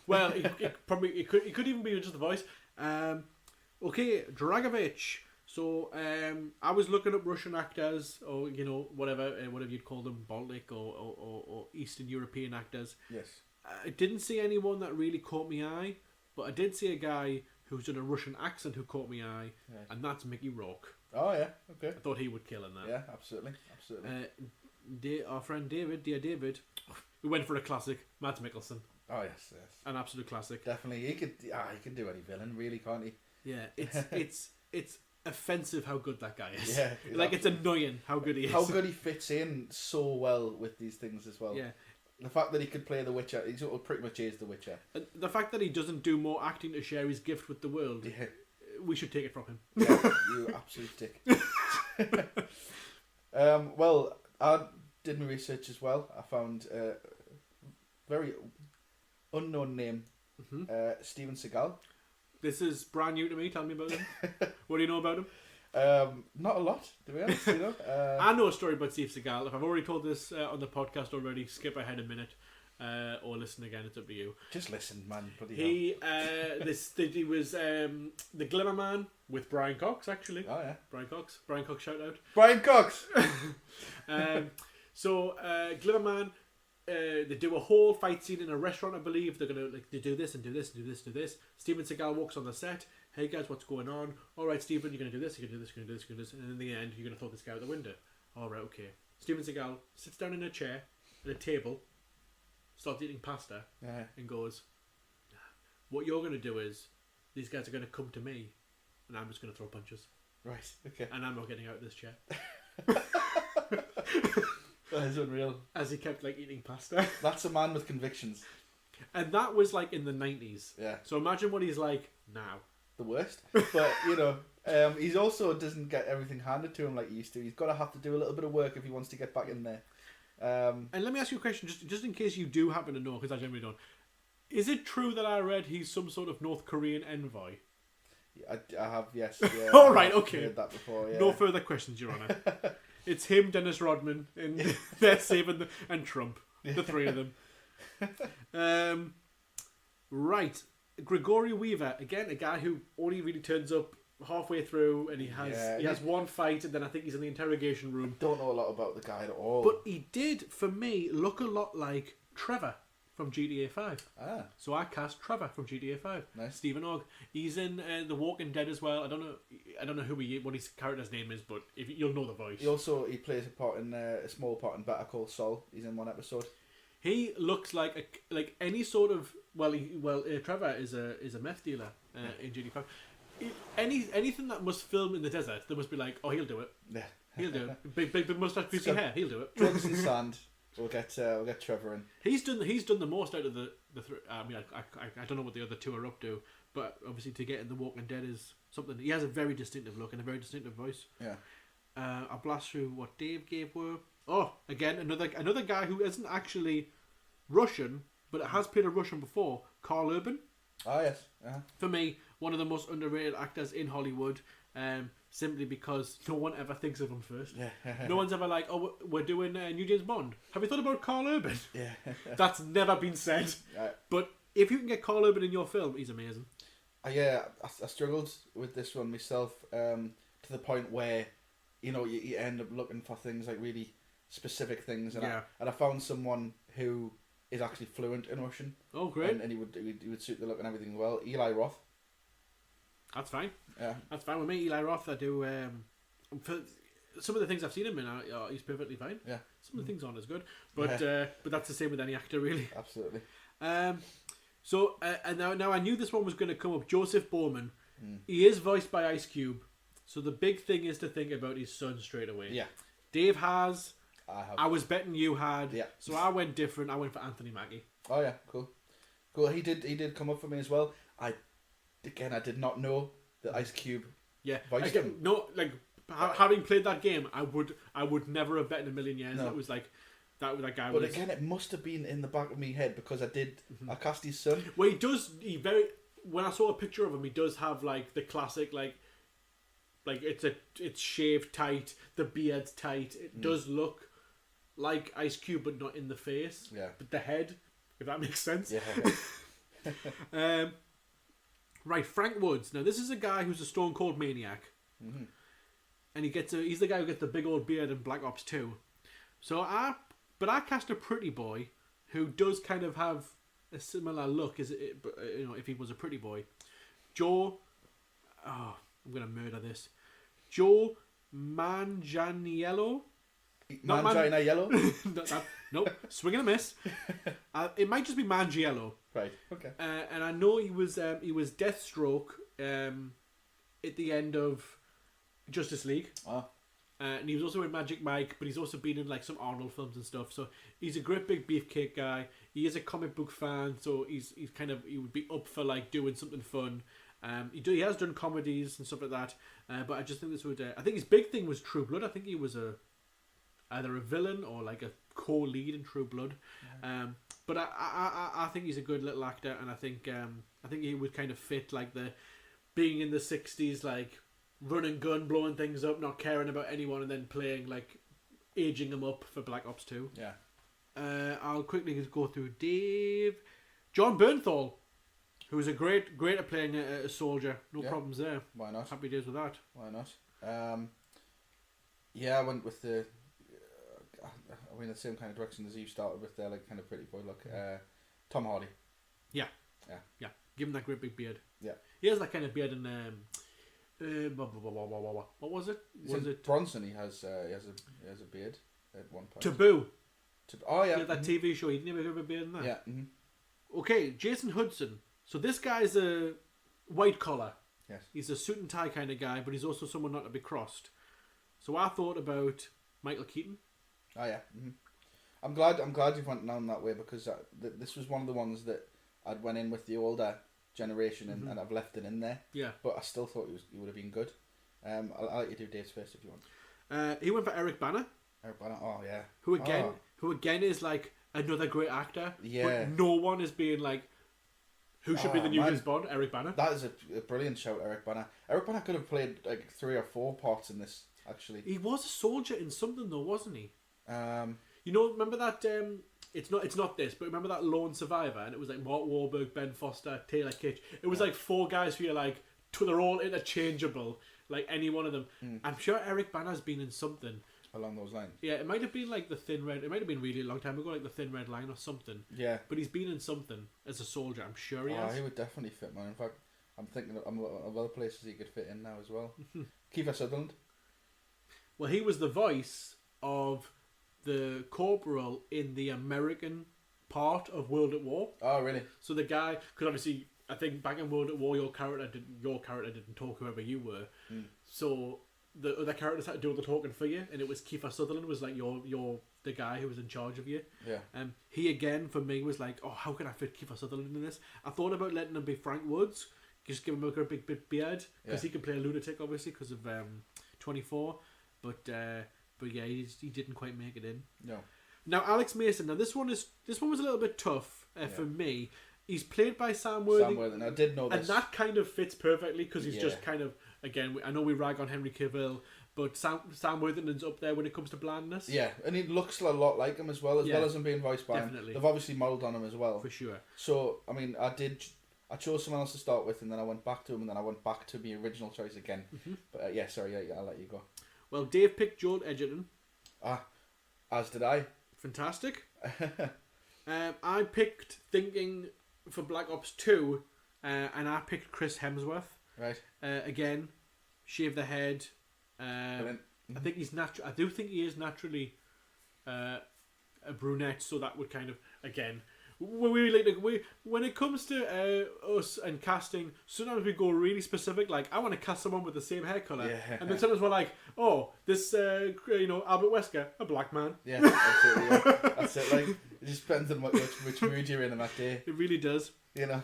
Well, it could even be just the voice. Okay, Dragovich. So I was looking up Russian actors, or whatever you'd call them, Baltic or Eastern European actors. Yes. I didn't see anyone that really caught my eye, but I did see a guy who's done a Russian accent who caught my eye, right. And that's Mickey Rourke. Oh yeah, okay. I thought he would kill in that. Yeah, absolutely. Our friend David, we went for a classic, Mads Mikkelsen. Oh yes. An absolute classic. Definitely, he could do any villain, really, can't he? Yeah, it's offensive how good that guy is. Yeah, like it's annoying how good he is. How good he fits in so well with these things as well. Yeah. The fact that he could play The Witcher, he sort of pretty much is The Witcher. And the fact that he doesn't do more acting to share his gift with the world, we should take it from him. Yeah, you absolute dick. Well, I did my research as well. I found a very unknown name, Steven Seagal. This is brand new to me. Tell me about him. What do you know about him? Not a lot, to be honest. I know a story about Steve Seagal. If I've already told this on the podcast already, skip ahead a minute. or listen again. It's up to you. Just listen, man. He was the Glimmer Man with Brian Cox, actually. Oh yeah, Brian Cox shout out. Brian Cox. Glimmer Man. They do a whole fight scene in a restaurant, I believe. They're gonna they do this and do this and do this and do this. Steven Seagal walks on the set. Hey guys, what's going on? All right, Steven, you're gonna do this. You're gonna do this. You're gonna do this. You're gonna do this. And in the end, you're gonna throw this guy out the window. All right, okay. Steven Seagal sits down in a chair at a table, starts eating pasta, and goes, "What you're gonna do is these guys are gonna come to me, and I'm just gonna throw punches. Right. Okay. And I'm not getting out of this chair." That is unreal. As he kept eating pasta. That's a man with convictions. And that was in the 90s. Yeah. So imagine what he's like now. The worst. But, he's also doesn't get everything handed to him like he used to. He's got to have to do a little bit of work if he wants to get back in there. And let me ask you a question, just in case you do happen to know, because I generally don't. Is it true that I read he's some sort of North Korean envoy? I have, yes. Yeah, All right, okay. I've heard that before, yeah. No further questions, Your Honour. It's him, Dennis Rodman, and they're saving and Trump. The three of them. Right. Gregory Weaver, again, a guy who only really turns up halfway through, and he has one fight, and then I think he's in the interrogation room. Don't know a lot about the guy at all. But he did, for me, look a lot like Trevor from GTA 5. So I cast Trevor from GTA 5. Nice. Stephen Ogg. He's in The Walking Dead as well. I don't know what his character's name is, but you'll know the voice. He plays a small part in Better Call Saul. He's in one episode. He looks like any sort of Trevor is a meth dealer in GTA 5. Anything that must film in the desert, they must be like, oh, he'll do it. Yeah, he'll do it. Big mustache, greasy hair, he'll do it. Drugs and sand. We'll get Trevor in. He's done the most out of the three. I mean, I don't know what the other two are up to, but obviously to get in The Walking Dead is something. He has a very distinctive look and a very distinctive voice. Yeah. I'll blast through what Dave gave were. Oh, again another guy who isn't actually Russian, but has played a Russian before. Karl Urban. Oh yes. Uh-huh. For me, one of the most underrated actors in Hollywood. Simply because no one ever thinks of him first. Yeah. No one's ever like, oh, we're doing New James Bond. Have you thought about Karl Urban? Yeah. That's never been said. But if you can get Karl Urban in your film, he's amazing. I struggled with this one myself to the point where, you end up looking for things like really specific things. And I found someone who is actually fluent in Russian. Oh, great. And he would suit the look and everything well. Eli Roth. That's fine. Yeah, that's fine with me. Eli Roth, I do. For some of the things I've seen him in, he's perfectly fine. Yeah, some of the things aren't as good, but that's the same with any actor, really. Absolutely. So and now I knew this one was going to come up. Joseph Bowman. He is voiced by Ice Cube, so the big thing is to think about his son straight away. Yeah. Dave has. I was betting you had. Yeah. So I went different. I went for Anthony Mackie. Oh yeah, cool. He did come up for me as well. I did not know that Ice Cube. Yeah. Voiced him. No, having played that game, I would never have bet in a million years that was like that guy. But again, it must have been in the back of my head because I did. I cast his son. Well, when I saw a picture of him, he does have the classic it's shaved tight, the beard's tight. It does look like Ice Cube, but not in the face. Yeah. But the head, if that makes sense. Yeah. Right, Frank Woods. Now, this is a guy who's a stone cold maniac. Mm-hmm. And he's the guy who gets the big old beard in Black Ops 2. So I cast a pretty boy who does kind of have a similar look as if he was a pretty boy. Joe, I'm going to murder this. Joe Manganiello. Manganiello? Nope, swing and a miss. It might just be Mangiello. Right. Okay. And I know he was Deathstroke at the end of Justice League. Oh. And he was also in Magic Mike, but he's also been in some Arnold films and stuff. So he's a great big beefcake guy. He is a comic book fan, so he would be up for doing something fun. He has done comedies and stuff like that. But I just think this would. I think his big thing was True Blood. I think he was either a villain or a co-lead in True Blood. Yeah. But I think he's a good little actor, and I think he would kind of fit the being in the 60s, run and gun, blowing things up, not caring about anyone, and then playing aging him up for Black Ops 2. Yeah. I'll quickly just go through Dave. John Bernthal, who's a great at playing a soldier. No problems there. Why not? Happy days with that. Why not? I went with the. I mean, the same kind of direction as you started with there, like kind of pretty boy look. Tom Hardy. Yeah. Give him that great big beard. Yeah. He has that kind of beard in. What was it? Was it Bronson? He has a beard at one point. Taboo? Oh yeah. Yeah, that TV show. He didn't even have a beard in that. Yeah. Okay, Jason Hudson. So this guy's a white collar. Yes. He's a suit and tie kind of guy, but he's also someone not to be crossed. So I thought about Michael Keaton. Oh yeah. I'm glad you went down that way because this was one of the ones that I'd went in with the older generation and I've left it in there. Yeah. But I still thought he would have been good. I'll let you do Dave's first if you want. He went for Eric Bana. Eric Bana. Oh yeah. Who again is like another great actor. Yeah. But no one is being like, who should be the new James Bond? Eric Bana. That is a brilliant shout, Eric Bana. Eric Bana could have played like 3 or 4 parts in this actually. He was a soldier in something though, wasn't he? You know, remember that? It's not this, but remember that Lone Survivor, and it was like Mark Wahlberg, Ben Foster, Taylor Kitsch. It was like 4 guys who you're like, they're all interchangeable, like any one of them. I'm sure Eric Bana's been in something along those lines. Yeah, it might have been like the Thin Red. It might have been really a long time ago, like the Thin Red Line or something. Yeah, but he's been in something as a soldier. I'm sure he has. He would definitely fit, man. In fact, I'm thinking of other places he could fit in now as well. Kiefer Sutherland. Well, he was the voice of the corporal in the American part of World at War. Oh, really? So the guy, because obviously, I think back in World at War, your character didn't talk, whoever you were. So the other characters had to do all the talking for you, and it was Kiefer Sutherland was like the guy who was in charge of you. Yeah. He again for me was like, oh, how can I fit Kiefer Sutherland in this? I thought about letting him be Frank Woods, just give him a big beard because he can play a lunatic, obviously because of 24. But yeah, he didn't quite make it in. No. Now Alex Mason. Now this one was a little bit tough for me. He's played by Sam Worthington. I did know this, and that kind of fits perfectly because he's just kind of again. I know we rag on Henry Cavill, but Sam Worthington's up there when it comes to blandness. Yeah, and he looks a lot like him as well as him being voiced by him. They've obviously modelled on him as well, for sure. So I mean, I chose someone else to start with, and then I went back to him, and then I went back to the original choice again. But I'll let you go. Well, Dave picked Joel Edgerton. As did I. Fantastic. I picked thinking for Black Ops 2, and I picked Chris Hemsworth. Right. Again, shave the head. I think he's natural. I do think he is naturally a brunette, so that would kind of again. When it comes to us and casting, sometimes we go really specific. Like I want to cast someone with the same hair color, and then sometimes we're like, "Oh, this Albert Wesker, a black man." Yeah, absolutely. Yeah. That's it. Like it just depends on which mood you're in that day. It really does. You know.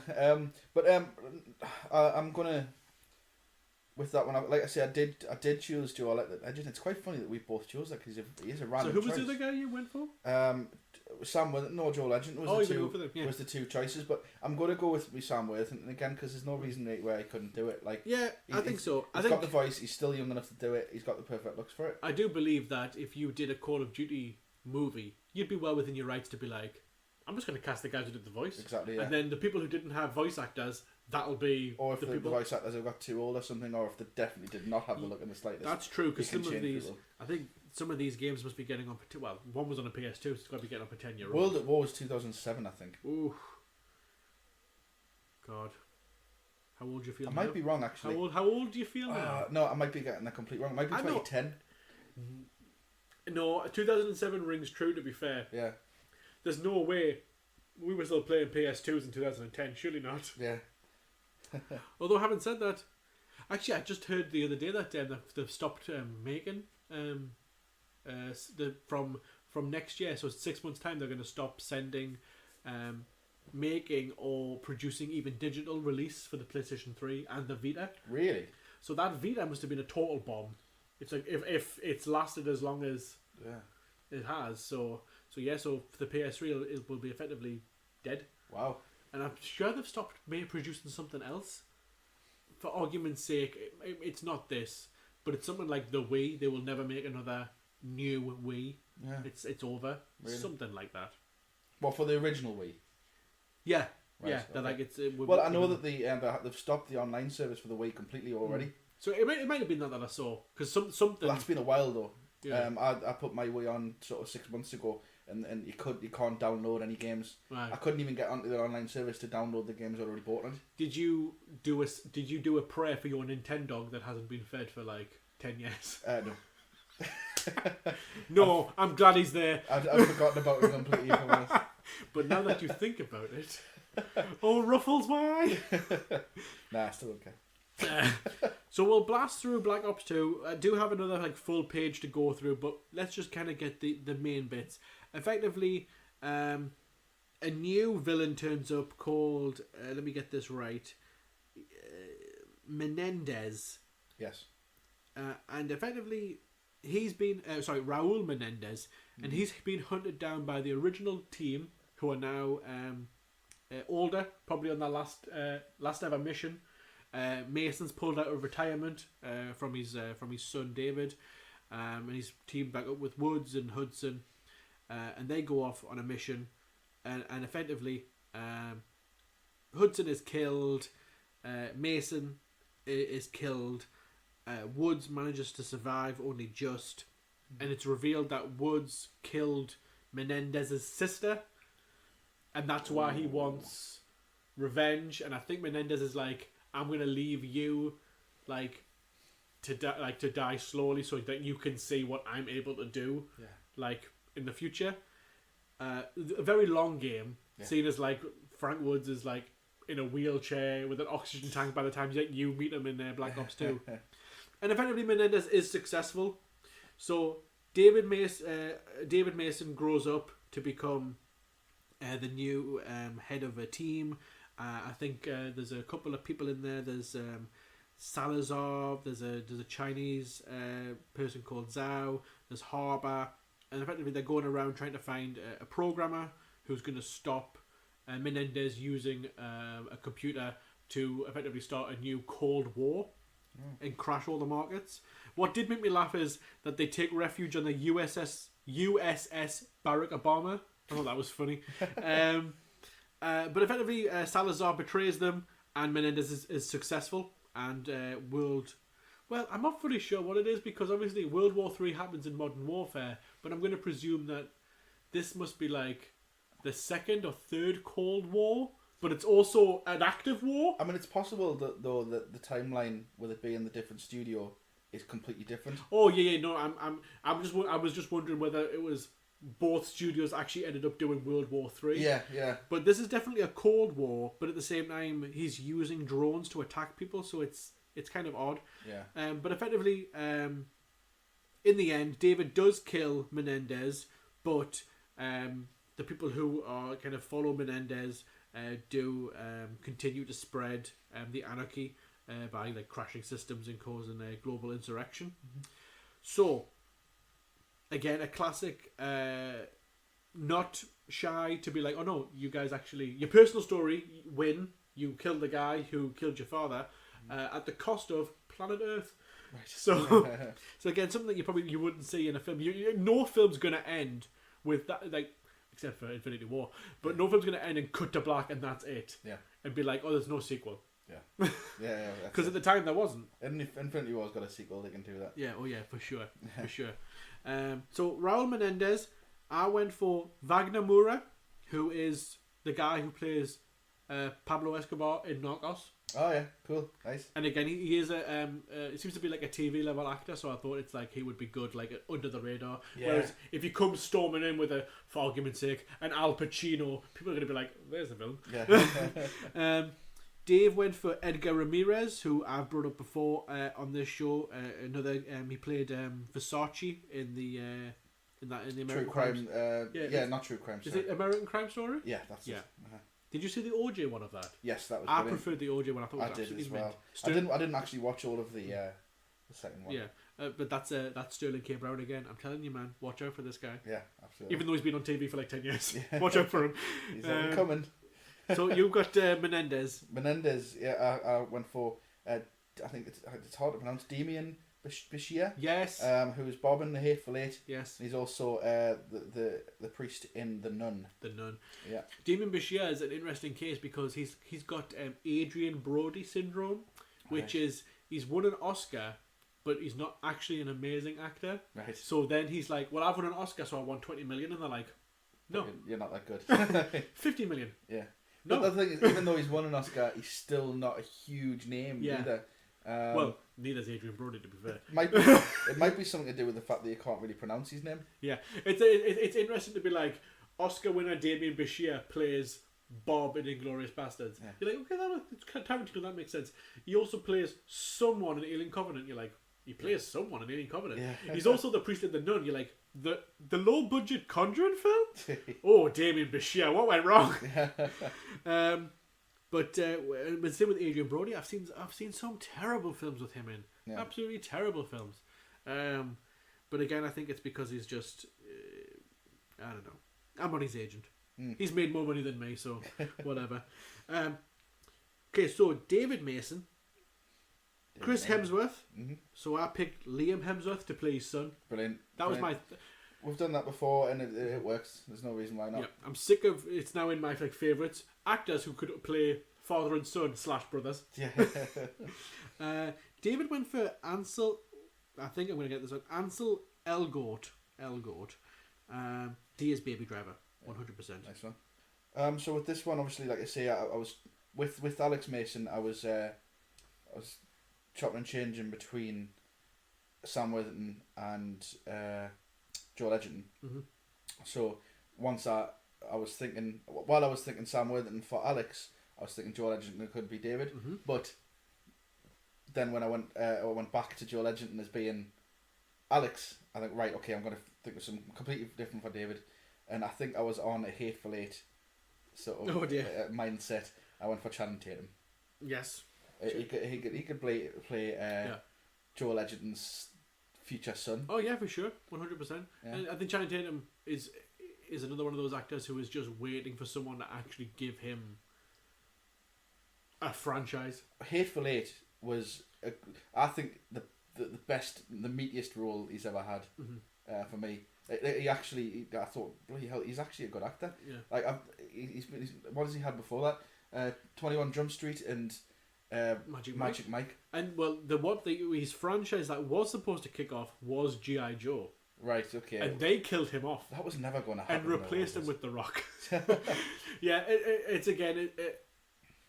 I'm gonna. With that one, like I said, I did choose Joel Edgerton. It's quite funny that we both chose that because he is a random. So who was choice. the other guy you went for? Sam Worthington, no, Joel Edgerton was was the two choices, but I'm going to go with Sam Worthington again because there's no reason where he couldn't do it. Like, I think so. He's got the voice. He's still young enough to do it. He's got the perfect looks for it. I do believe that if you did a Call of Duty movie, you'd be well within your rights to be like, I'm just going to cast the guys who did the voice. Exactly. Yeah. And then the people who didn't have voice actors, that'll be. Or if the voice actors have got too old or something, or if they definitely did not have the look in the slightest. That's true because some of these, people. I think some of these games must be getting on. Well, one was on a PS2, so it's got to be getting up a 10-year-old. World at War was 2007, I think. Ooh. God. How old do you feel? I might be wrong actually. How old do you feel now? No, I might be getting that completely wrong. It might be 2010. No, 2007 rings true. To be fair. Yeah. There's no way we were still playing PS2s in 2010. Surely not. Yeah. Although having said that, actually, I just heard the other day that they've stopped making from next year. So 6 months' time, they're going to stop sending, making or producing even digital release for the PlayStation 3 and the Vita. Really? So that Vita must have been a total bomb. It's like if it's lasted as long as it has. So for the PS3, it will be effectively dead. Wow. And I'm sure they've stopped producing something else. For argument's sake, it's not this, but it's something like the Wii. They will never make another new Wii. Yeah. It's over. Really? Something like that. Well, for the original Wii. Yeah, Right, yeah. okay. That like it's. Well, I know that they've stopped the online service for the Wii completely already. So it might have been that I saw because something. Well, that's been a while though. Yeah. I put my Wii on sort of 6 months ago, and you can't download any games. Right. I couldn't even get onto the online service to download the games I already bought on it. Did you do a prayer for your Nintendo that hasn't been fed for like 10 years? No. No, I'm glad he's there. I've forgotten about it completely. For honest. But now that you think about it, oh, Ruffles, why? Nah, still okay. So we'll blast through Black Ops 2. I do have another like full page to go through, but let's just kind of get the main bits. Effectively, a new villain turns up called, let me get this right, Menendez. Yes. And effectively, he's been, Raul Menendez, and he's been hunted down by the original team, who are now older, probably on their last ever mission. Mason's pulled out of retirement from his son David, and he's teamed back up with Woods and Hudson, and they go off on a mission, and effectively, Hudson is killed, Mason is killed, Woods manages to survive only just, and it's revealed that Woods killed Menendez's sister, and that's why he wants revenge. And I think Menendez is like, I'm gonna leave you, to die slowly, so that you can see what I'm able to do, in the future. A very long game, seen as like Frank Woods is like in a wheelchair with an oxygen tank by the time you meet him in Black Ops 2. And effectively, Menendez is successful. So David Mason grows up to become the new head of a team. I think there's a couple of people in there. There's Salazar. There's a Chinese person called Zhao. There's Harbour, and effectively they're going around trying to find a programmer who's going to stop Menendez using a computer to effectively start a new Cold War and crash all the markets. What did make me laugh is that they take refuge on the USS Barack Obama. I thought that was funny. But effectively, Salazar betrays them, and Menendez is successful. And well, I'm not fully sure what it is, because obviously World War III happens in Modern Warfare, but I'm going to presume that this must be like the second or third Cold War, but it's also an active war. I mean, it's possible that though that the timeline with it being the different studio is completely different. Oh yeah. No, I was just wondering whether it was both studios actually ended up doing World War III. Yeah. But this is definitely a Cold War, but at the same time, he's using drones to attack people, so it's kind of odd. Yeah. But effectively, in the end, David does kill Menendez, but the people who are kind of follow Menendez do continue to spread the anarchy by like crashing systems and causing a global insurrection. Mm-hmm. So, again, a classic, not shy to be like, oh no, you guys actually, your personal story, win, you killed the guy who killed your father at the cost of planet Earth. Right. So again, something that you wouldn't see in a film. No film's going to end with that, like, except for Infinity War, but no film's going to end and cut to black and that's it. Yeah. And be like, oh, there's no sequel. Yeah. Yeah. Because at the time there wasn't. Infinity War's got a sequel, they can do that. Yeah, oh yeah, for sure. For sure. So Raul Menendez, I went for Wagner Moura, who is the guy who plays Pablo Escobar in Narcos. Oh yeah, cool, nice. And again, he is it seems to be like a TV level actor, so I thought it's like he would be good, like under the radar. Yeah. Whereas if you come storming in with for argument's sake, an Al Pacino, people are going to be like, "There's the villain." Yeah. Dave went for Edgar Ramirez, who I've brought up before on this show. He played Versace in the American True Crime. Not True Crime. Is it American Crime Story? Yeah, that's it. Did you see the OJ one of that? Yes, that was. I preferred the OJ one. I thought it was absolutely as well. I didn't actually watch all of the second one. Yeah, but that's Sterling K. Brown again. I'm telling you, man, watch out for this guy. Yeah, absolutely. Even though he's been on TV for like 10 years, watch out for him. He's coming. So you've got Menendez. Menendez, yeah, I went for. I think it's hard to pronounce. Damian Bashir. Yes. Who is Bob in The Hateful Eight. Yes. He's also the priest in The Nun. The Nun. Yeah. Damien Bashir is an interesting case because he's got Adrian Brody syndrome, which is he's won an Oscar, but he's not actually an amazing actor. Right. So then he's like, well, I've won an Oscar, so I want 20 million, and they're like, no, You're not that good. 50 million. Yeah. No. But the thing is, even though he's won an Oscar, he's still not a huge name either. Well, neither's Adrian Brody, to be fair. It might be something to do with the fact that you can't really pronounce his name. Yeah, it's interesting to be like, Oscar winner Damien Bashir plays Bob in Inglourious Bastards. Yeah. You're like, okay, it's Tarantino, that makes sense. He also plays someone in Alien Covenant. You're like, he plays someone in Alien Covenant. Yeah. He's also the priest in The Nun. You're like, the low budget Conjuring film? Oh, Damien Bashir, what went wrong? But same with Adrian Brody. I've seen some terrible films with him in. Yeah. Absolutely terrible films. But again, I think it's because he's just I don't know. I'm not his agent. He's made more money than me, so whatever. Okay, so David Mason, Chris Hemsworth. Mm-hmm. So I picked Liam Hemsworth to play his son. Brilliant. That was my. We've done that before, and it works. There's no reason why not. Yeah, I'm sick of it's now in my favourites actors who could play father and son / brothers. Yeah. David went for Ansel. I think I'm going to get this one. Ansel Elgort. He is Baby Driver. 100%. Nice one. So with this one, obviously, like I say, I was with Alex Mason. I was chopping and changing between Sam Worthington and Joel Edgerton. Mm-hmm. So once I was thinking, while I was thinking Sam Worthington for Alex, I was thinking Joel Edgerton could be David. Mm-hmm. But then when I went back to Joel Edgerton as being Alex, I think, right, okay, I'm going to think of some completely different for David. And I think I was on a Hateful Eight sort of mindset. I went for Channing Tatum. Yes. He could play Joel Edgerton's future son. Oh yeah, for sure, 100%. Yeah. And I think Channing Tatum is another one of those actors who is just waiting for someone to actually give him a franchise. Hateful Eight was, I think, the best, the meatiest role he's ever had. Mm-hmm. For me. I thought, bloody hell, he's actually a good actor. Yeah. Like, he's what has he had before that? 21 Jump Street and Magic Mike. And well, his franchise that was supposed to kick off was G.I. Joe. Right. Okay. And they killed him off. That was never going to happen. And replaced him with The Rock. Yeah. It's again.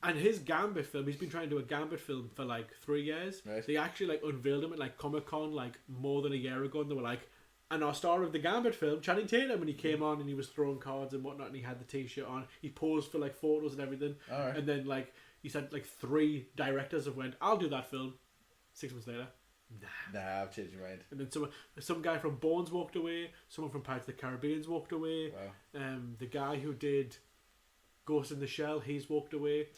And his Gambit film, he's been trying to do a Gambit film for like 3 years. Right. They actually unveiled him at Comic-Con more than a year ago, and they were like, and our star of the Gambit film, Channing Tatum, and he came on and he was throwing cards and whatnot, and he had the t-shirt on. He posed for photos and everything. All right. And then he said 3 directors have went, I'll do that film. 6 months later, nah, I've changed my mind. And then some guy from Bones walked away. Someone from Pirates of the Caribbean's walked away. Wow. The guy who did Ghost in the Shell, he's walked away.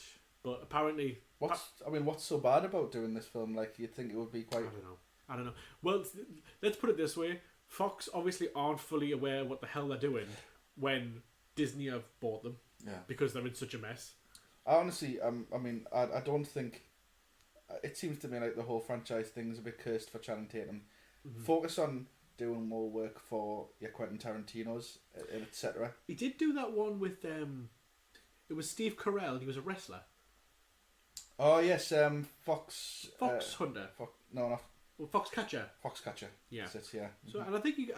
But apparently, what's so bad about doing this film? You'd think it would be quite. I don't know. Well, let's put it this way. Fox obviously aren't fully aware what the hell they're doing when Disney have bought them. Yeah. Because they're in such a mess. I honestly, I don't think. It seems to me like the whole franchise thing's a bit cursed for Channing Tatum. Mm-hmm. Focus on doing more work for your Quentin Tarantino's, etc. He did do that one with it was Steve Carell. He was a wrestler. Oh yes, Fox Hunter. Foxcatcher. Yeah. That's it, yeah. So, and I think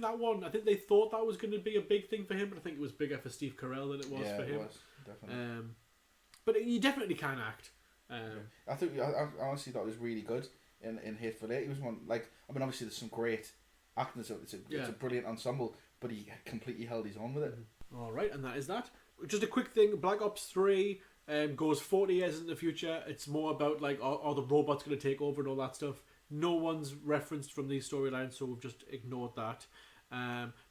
that one. I think they thought that was going to be a big thing for him, but I think it was bigger for Steve Carell than it was for him. Yeah, it was definitely. But he definitely can act. I think I honestly thought it was really good in Hateful Eight. He was one obviously there's some great acting. It's a brilliant ensemble, but he completely held his own with it. All right, and that is that. Just a quick thing: Black Ops 3 goes 40 years in the future. It's more about are the robots going to take over and all that stuff. No one's referenced from these storylines, so we've just ignored that.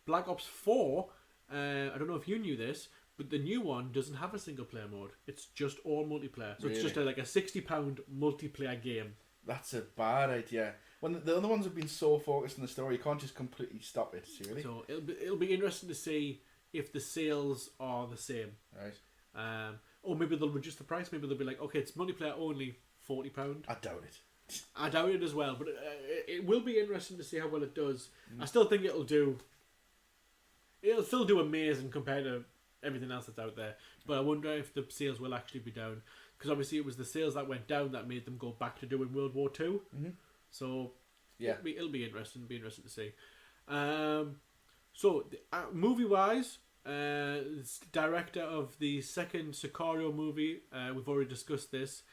Black Ops 4, I don't know if you knew this, but the new one doesn't have a single player mode. It's just all multiplayer. So It's just a £60 multiplayer game. That's a bad idea. When the other ones have been so focused on the story, you can't just completely stop it, really. So it'll be interesting to see if the sales are the same. Right. Or maybe they'll reduce the price. Maybe they'll be like, okay, it's multiplayer only, £40. I doubt it. I doubt it as well, but it will be interesting to see how well it does. I still think it'll still do amazing compared to everything else that's out there. But I wonder if the sales will actually be down, because obviously it was the sales that went down that made them go back to doing World War II. Mm-hmm. So yeah, it'll be interesting. It'll be interesting to see. So movie wise, director of the second Sicario movie, we've already discussed this,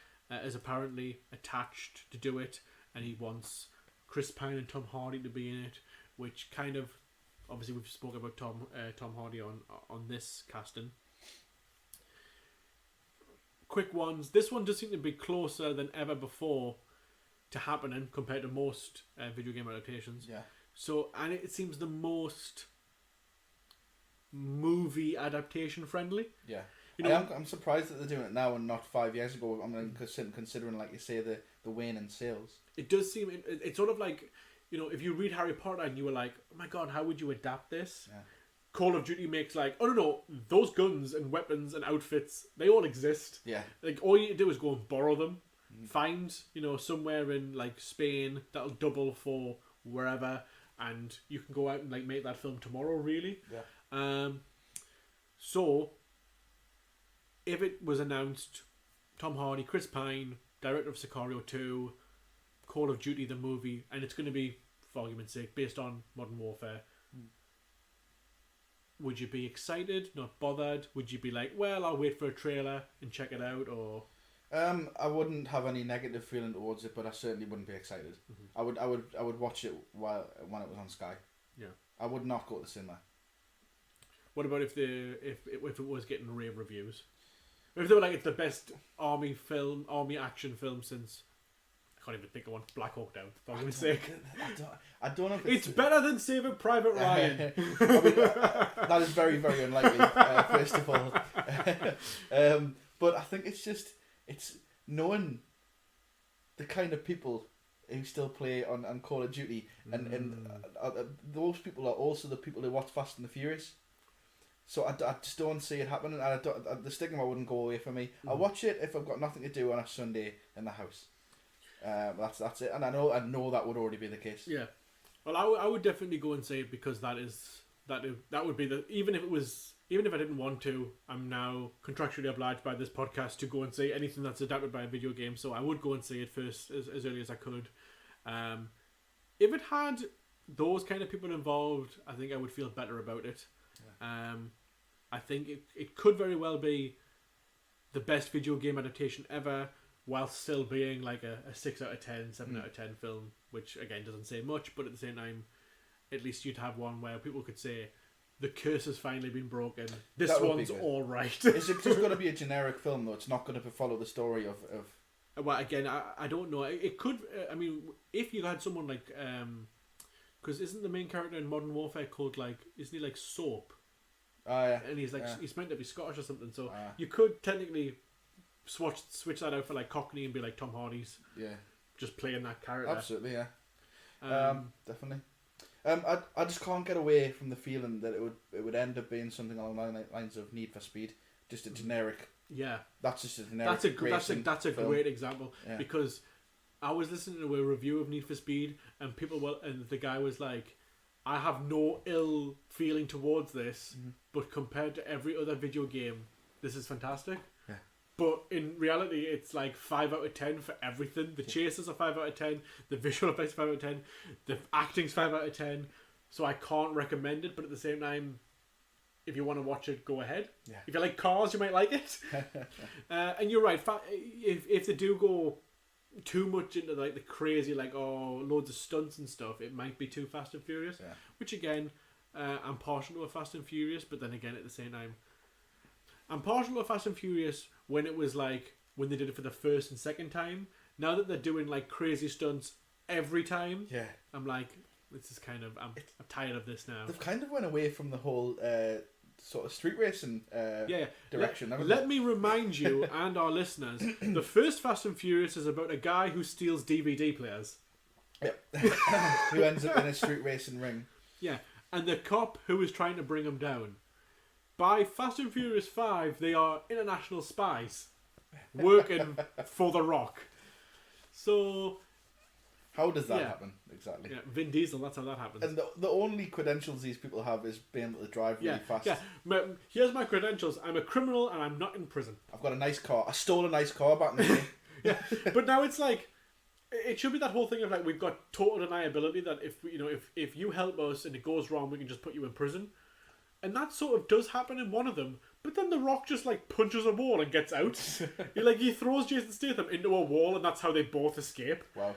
is apparently attached to do it, and he wants Chris Pine and Tom Hardy to be in it, which kind of, obviously we've spoken about Tom Hardy on this casting. Quick ones. This one does seem to be closer than ever before to happening compared to most video game adaptations. Yeah. So, and it seems the most movie adaptation friendly. Yeah. You know, I'm surprised that they're doing it now and not 5 years ago. I'm considering, like you say, the wane in sales. It does seem it's sort of like, you know, if you read Harry Potter and you were like, oh my god, how would you adapt this? Yeah. Call of Duty makes like, oh no, those guns and weapons and outfits, they all exist. Yeah. Like all you do is go and borrow them, find, you know, somewhere in like Spain that'll double for wherever, and you can go out and like make that film tomorrow, really. Yeah. So if it was announced, Tom Hardy, Chris Pine, director of Sicario 2, Call of Duty the movie, and it's going to be, for argument's sake, based on Modern Warfare, would you be excited, not bothered? Would you be like, well, I'll wait for a trailer and check it out, or... I wouldn't have any negative feeling towards it, but I certainly wouldn't be excited. Mm-hmm. I would watch it when it was on Sky. Yeah. I would not go to the cinema. What about if it was getting rave reviews? If they were like, it's the best army action film since, I can't even think of one, Black Hawk Down, for argument's sake. I don't know if it's better than Saving Private Ryan. I mean, that is very, very unlikely, first of all. But I think it's knowing the kind of people who still play on Call of Duty, and those people are also the people who watch Fast and the Furious. So I just don't see it happening, and the stigma wouldn't go away for me. I'll watch it if I've got nothing to do on a Sunday in the house. That's it, and I know that would already be the case. Yeah, well, I would definitely go and say it, because that would be the even if I didn't want to, I'm now contractually obliged by this podcast to go and say anything that's adapted by a video game. So I would go and say it first as early as I could. If it had those kind of people involved, I think I would feel better about it. Yeah. I think it could very well be the best video game adaptation ever, while still being like a 6 out of 10, 7 out of 10 film, which again doesn't say much, but at the same time, at least you'd have one where people could say, the curse has finally been broken. This one's all right. Is it just going to be a generic film, though? It's not going to follow the story of... Well, again, I don't know. It could... I mean, if you had someone like... Because isn't the main character in Modern Warfare called, like... Isn't he, like, Soap? Oh, yeah. And he's, like... Yeah. He's meant to be Scottish or something, so you could technically switch that out for, like, Cockney and be, like, Tom Hardy's. Yeah. Just playing that character. Absolutely, yeah. Definitely. I just can't get away from the feeling that it would end up being something along the lines of Need for Speed, just a generic. Yeah, that's just a generic. That's a great example, because I was listening to a review of Need for Speed, and and the guy was like, "I have no ill feeling towards this, but compared to every other video game, this is fantastic." Yeah. But in reality, it's like 5 out of 10 for everything. The chases are 5 out of 10. The visual effects 5 out of 10. The acting's 5 out of 10. So I can't recommend it. But at the same time, if you want to watch it, go ahead. Yeah. If you like cars, you might like it. And you're right. If they do go too much into like the crazy, like loads of stunts and stuff, it might be too Fast and Furious. Yeah. Which again, I'm partial to a Fast and Furious. But then again, at the same time, I'm partial to Fast and Furious when it was like when they did it for the first and second time. Now that they're doing like crazy stunts every time, I'm like, this is kind of I'm tired of this now. They've kind of went away from the whole sort of street racing direction. Let me remind you and our listeners, the first Fast and Furious is about a guy who steals DVD players. Yep. Who ends up in a street racing ring. Yeah, and the cop who is trying to bring him down. By Fast and Furious 5, they are international spies working for The Rock. So How does that Yeah. happen exactly? Yeah, Vin Diesel. That's how that happens. And the only credentials these people have is being able to drive really fast. Yeah. Here's my credentials. I'm a criminal and I'm not in prison. I've got a nice car. I stole a nice car back in the day. Yeah, but now it's like it should be that whole thing of like we've got total deniability that if you help us and it goes wrong, we can just put you in prison, and that sort of does happen in one of them. But then The Rock just like punches a wall and gets out. he throws Jason Statham into a wall, and that's how they both escape. Wow.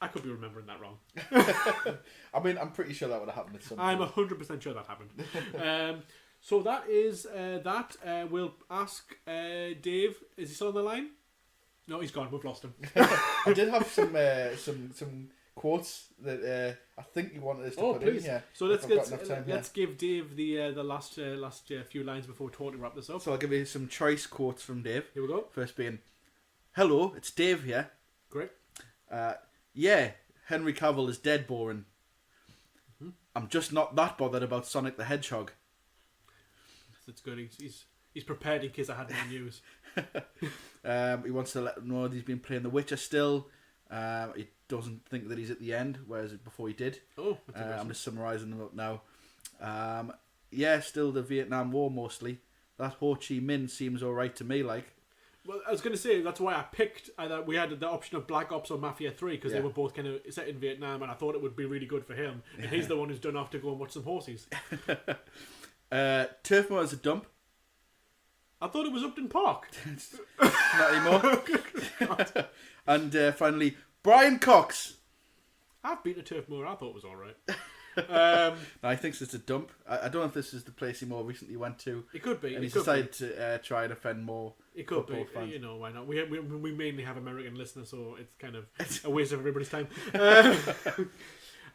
I could be remembering that wrong. I mean, I'm pretty sure that would have happened at some I'm point. 100% sure that happened. So that is that. We'll ask Dave. Is he still on the line? No, he's gone. We've lost him. I did have some quotes that I think you wanted us to put in here. So if I've got enough time, let's give Dave the last few lines before we totally wrap this up. So I'll give you some choice quotes from Dave. Here we go. First being, "Hello, it's Dave here. Great. Yeah, Henry Cavill is dead boring. Mm-hmm. I'm just not that bothered about Sonic the Hedgehog." That's good. He's prepared in case I had more news. He wants to let them know that he's been playing The Witcher still. He doesn't think that he's at the end, whereas before he did. Oh, that's I'm just summarising them up now. Yeah, still the Vietnam War mostly. That Ho Chi Minh seems alright to me, like. Well, I was going to say that's why I picked. We had the option of Black Ops or Mafia 3 because they Yeah. were both kind of set in Vietnam, and I thought it would be really good for him. And he's the one who's done off to go and watch some horses. Turf Moor's a dump. I thought it was Upton Park. Not anymore. And finally, Brian Cox. I've been to Turf Moor. I thought it was all right. I think it's a dump. I don't know if this is the place he more recently went to. It could be. And he's it could decided to try and offend more It could be. football fans. You know, why not? We mainly have American listeners, so it's kind of a waste of everybody's time.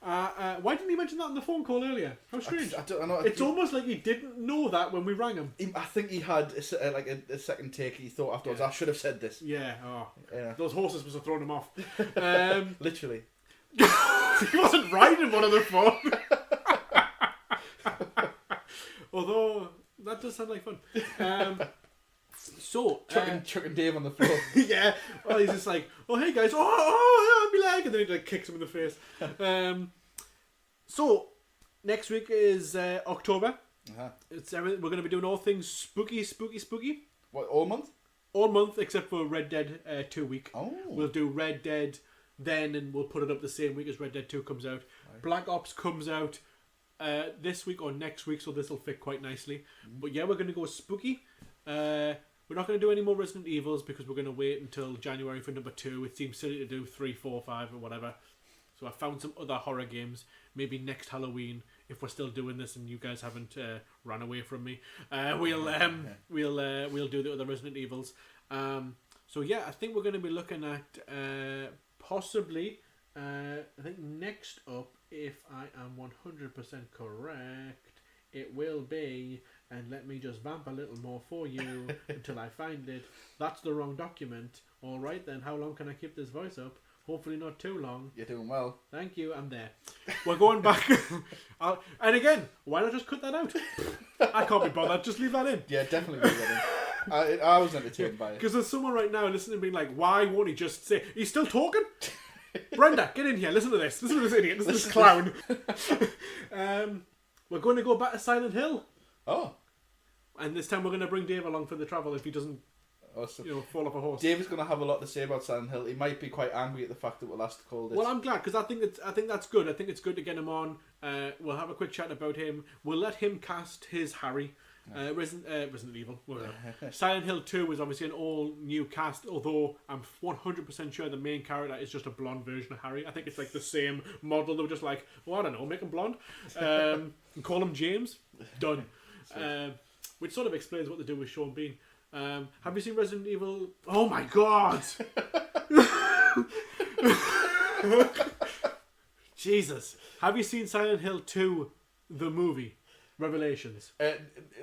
Why didn't he mention that on the phone call earlier? How strange. I know. It's almost like he didn't know that when we rang him. I think he had a second take. He thought afterwards, I should have said this. Yeah. Oh, Yeah. those horses must have thrown him off. Literally. He wasn't riding one on the phone. Although that does sound like fun. Chucking Dave on the floor. Yeah. Well, he's just like, oh hey guys, oh my leg, and then he like kicks him in the face. So next week is October. Uh-huh. We're going to be doing all things spooky. What, all month? All month except for Red Dead 2 week. Oh. We'll do Red Dead then, and we'll put it up the same week as Red Dead 2 comes out. Right. Black Ops comes out this week or next week, so this will fit quite nicely. But yeah, we're going to go spooky. We're not going to do any more Resident Evils because we're going to wait until January for number 2. It seems silly to do 3, 4, 5 or whatever. So I found some other horror games. Maybe next Halloween, if we're still doing this and you guys haven't run away from me, we'll do the other Resident Evils. So yeah, I think we're going to be looking at possibly. I think next up, if I am 100% correct, it will be. And let me just vamp a little more for you until I find it. That's the wrong document. All right then. How long can I keep this voice up? Hopefully not too long. You're doing well. Thank you. I'm there. We're going back. And again, why not just cut that out? I can't be bothered. Just leave that in. Yeah, definitely leave that in. I was entertained by it. Because there's someone right now listening and being like, why won't he just say, he's still talking? Brenda, get in here. Listen to this. Listen to this idiot. Listen to this clown. We're going to go back to Silent Hill. Oh. And this time we're going to bring Dave along for the travel if he doesn't Awesome. Fall off a horse. Dave is going to have a lot to say about Silent Hill. He might be quite angry at the fact that we're last called it. Well, I'm glad because I think that's good. I think it's good to get him on. We'll have a quick chat about him. We'll let him cast his Harry. Resident Evil. Silent Hill 2 is obviously an all new cast, although I'm 100% sure the main character is just a blonde version of Harry. I think it's like the same model. They were just like, well, I don't know, make him blonde. And call him James. Done. Which sort of explains what they do with Sean Bean. Have you seen Resident Evil? Oh my god! Jesus. Have you seen Silent Hill 2, the movie? Revelations. I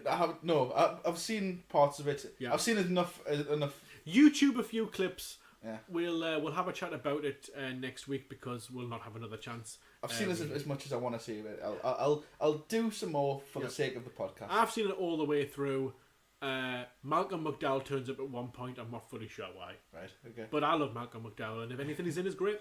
haven't. No, I've seen parts of it. Yeah. I've seen enough. YouTube a few clips. Yeah. We'll have a chat about it next week because we'll not have another chance. I've seen as much as I want to see it. I'll do some more for the sake of the podcast. I've seen it all the way through. Malcolm McDowell turns up at one point. I'm not fully sure why. Right. Okay. But I love Malcolm McDowell, and if anything he's in is great.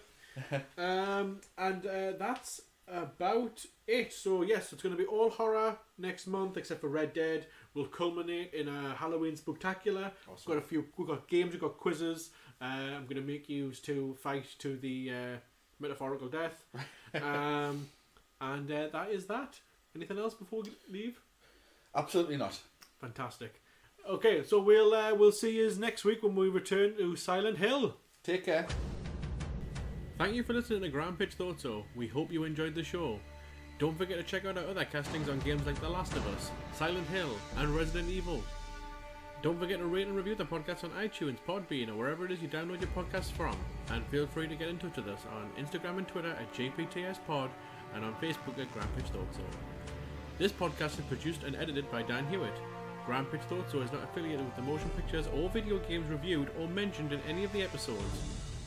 And that's about it. So yes, it's going to be all horror next month, except for Red Dead. Will culminate in a Halloween spooktacular. Awesome. We've got games, we've got quizzes. I'm going to make you to fight to the metaphorical death. And that is that. Anything else before we leave? Absolutely not. Fantastic. Okay, so we'll see you next week when we return to Silent Hill. Take care. Thank you for listening to Grand Pitch Thought So. We hope you enjoyed the show. Don't forget to check out our other castings on games like The Last of Us, Silent Hill, and Resident Evil. Don't forget to rate and review the podcast on iTunes, Podbean, or wherever it is you download your podcasts from. And feel free to get in touch with us on Instagram and Twitter at JPTSPod and on Facebook at Grand Pitch Thought So. This podcast is produced and edited by Dan Hewitt. Grand Pitch Thought So is not affiliated with the motion pictures or video games reviewed or mentioned in any of the episodes.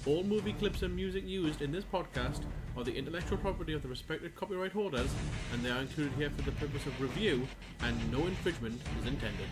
All movie clips and music used in this podcast are the intellectual property of the respective copyright holders, and they are included here for the purpose of review, and no infringement is intended.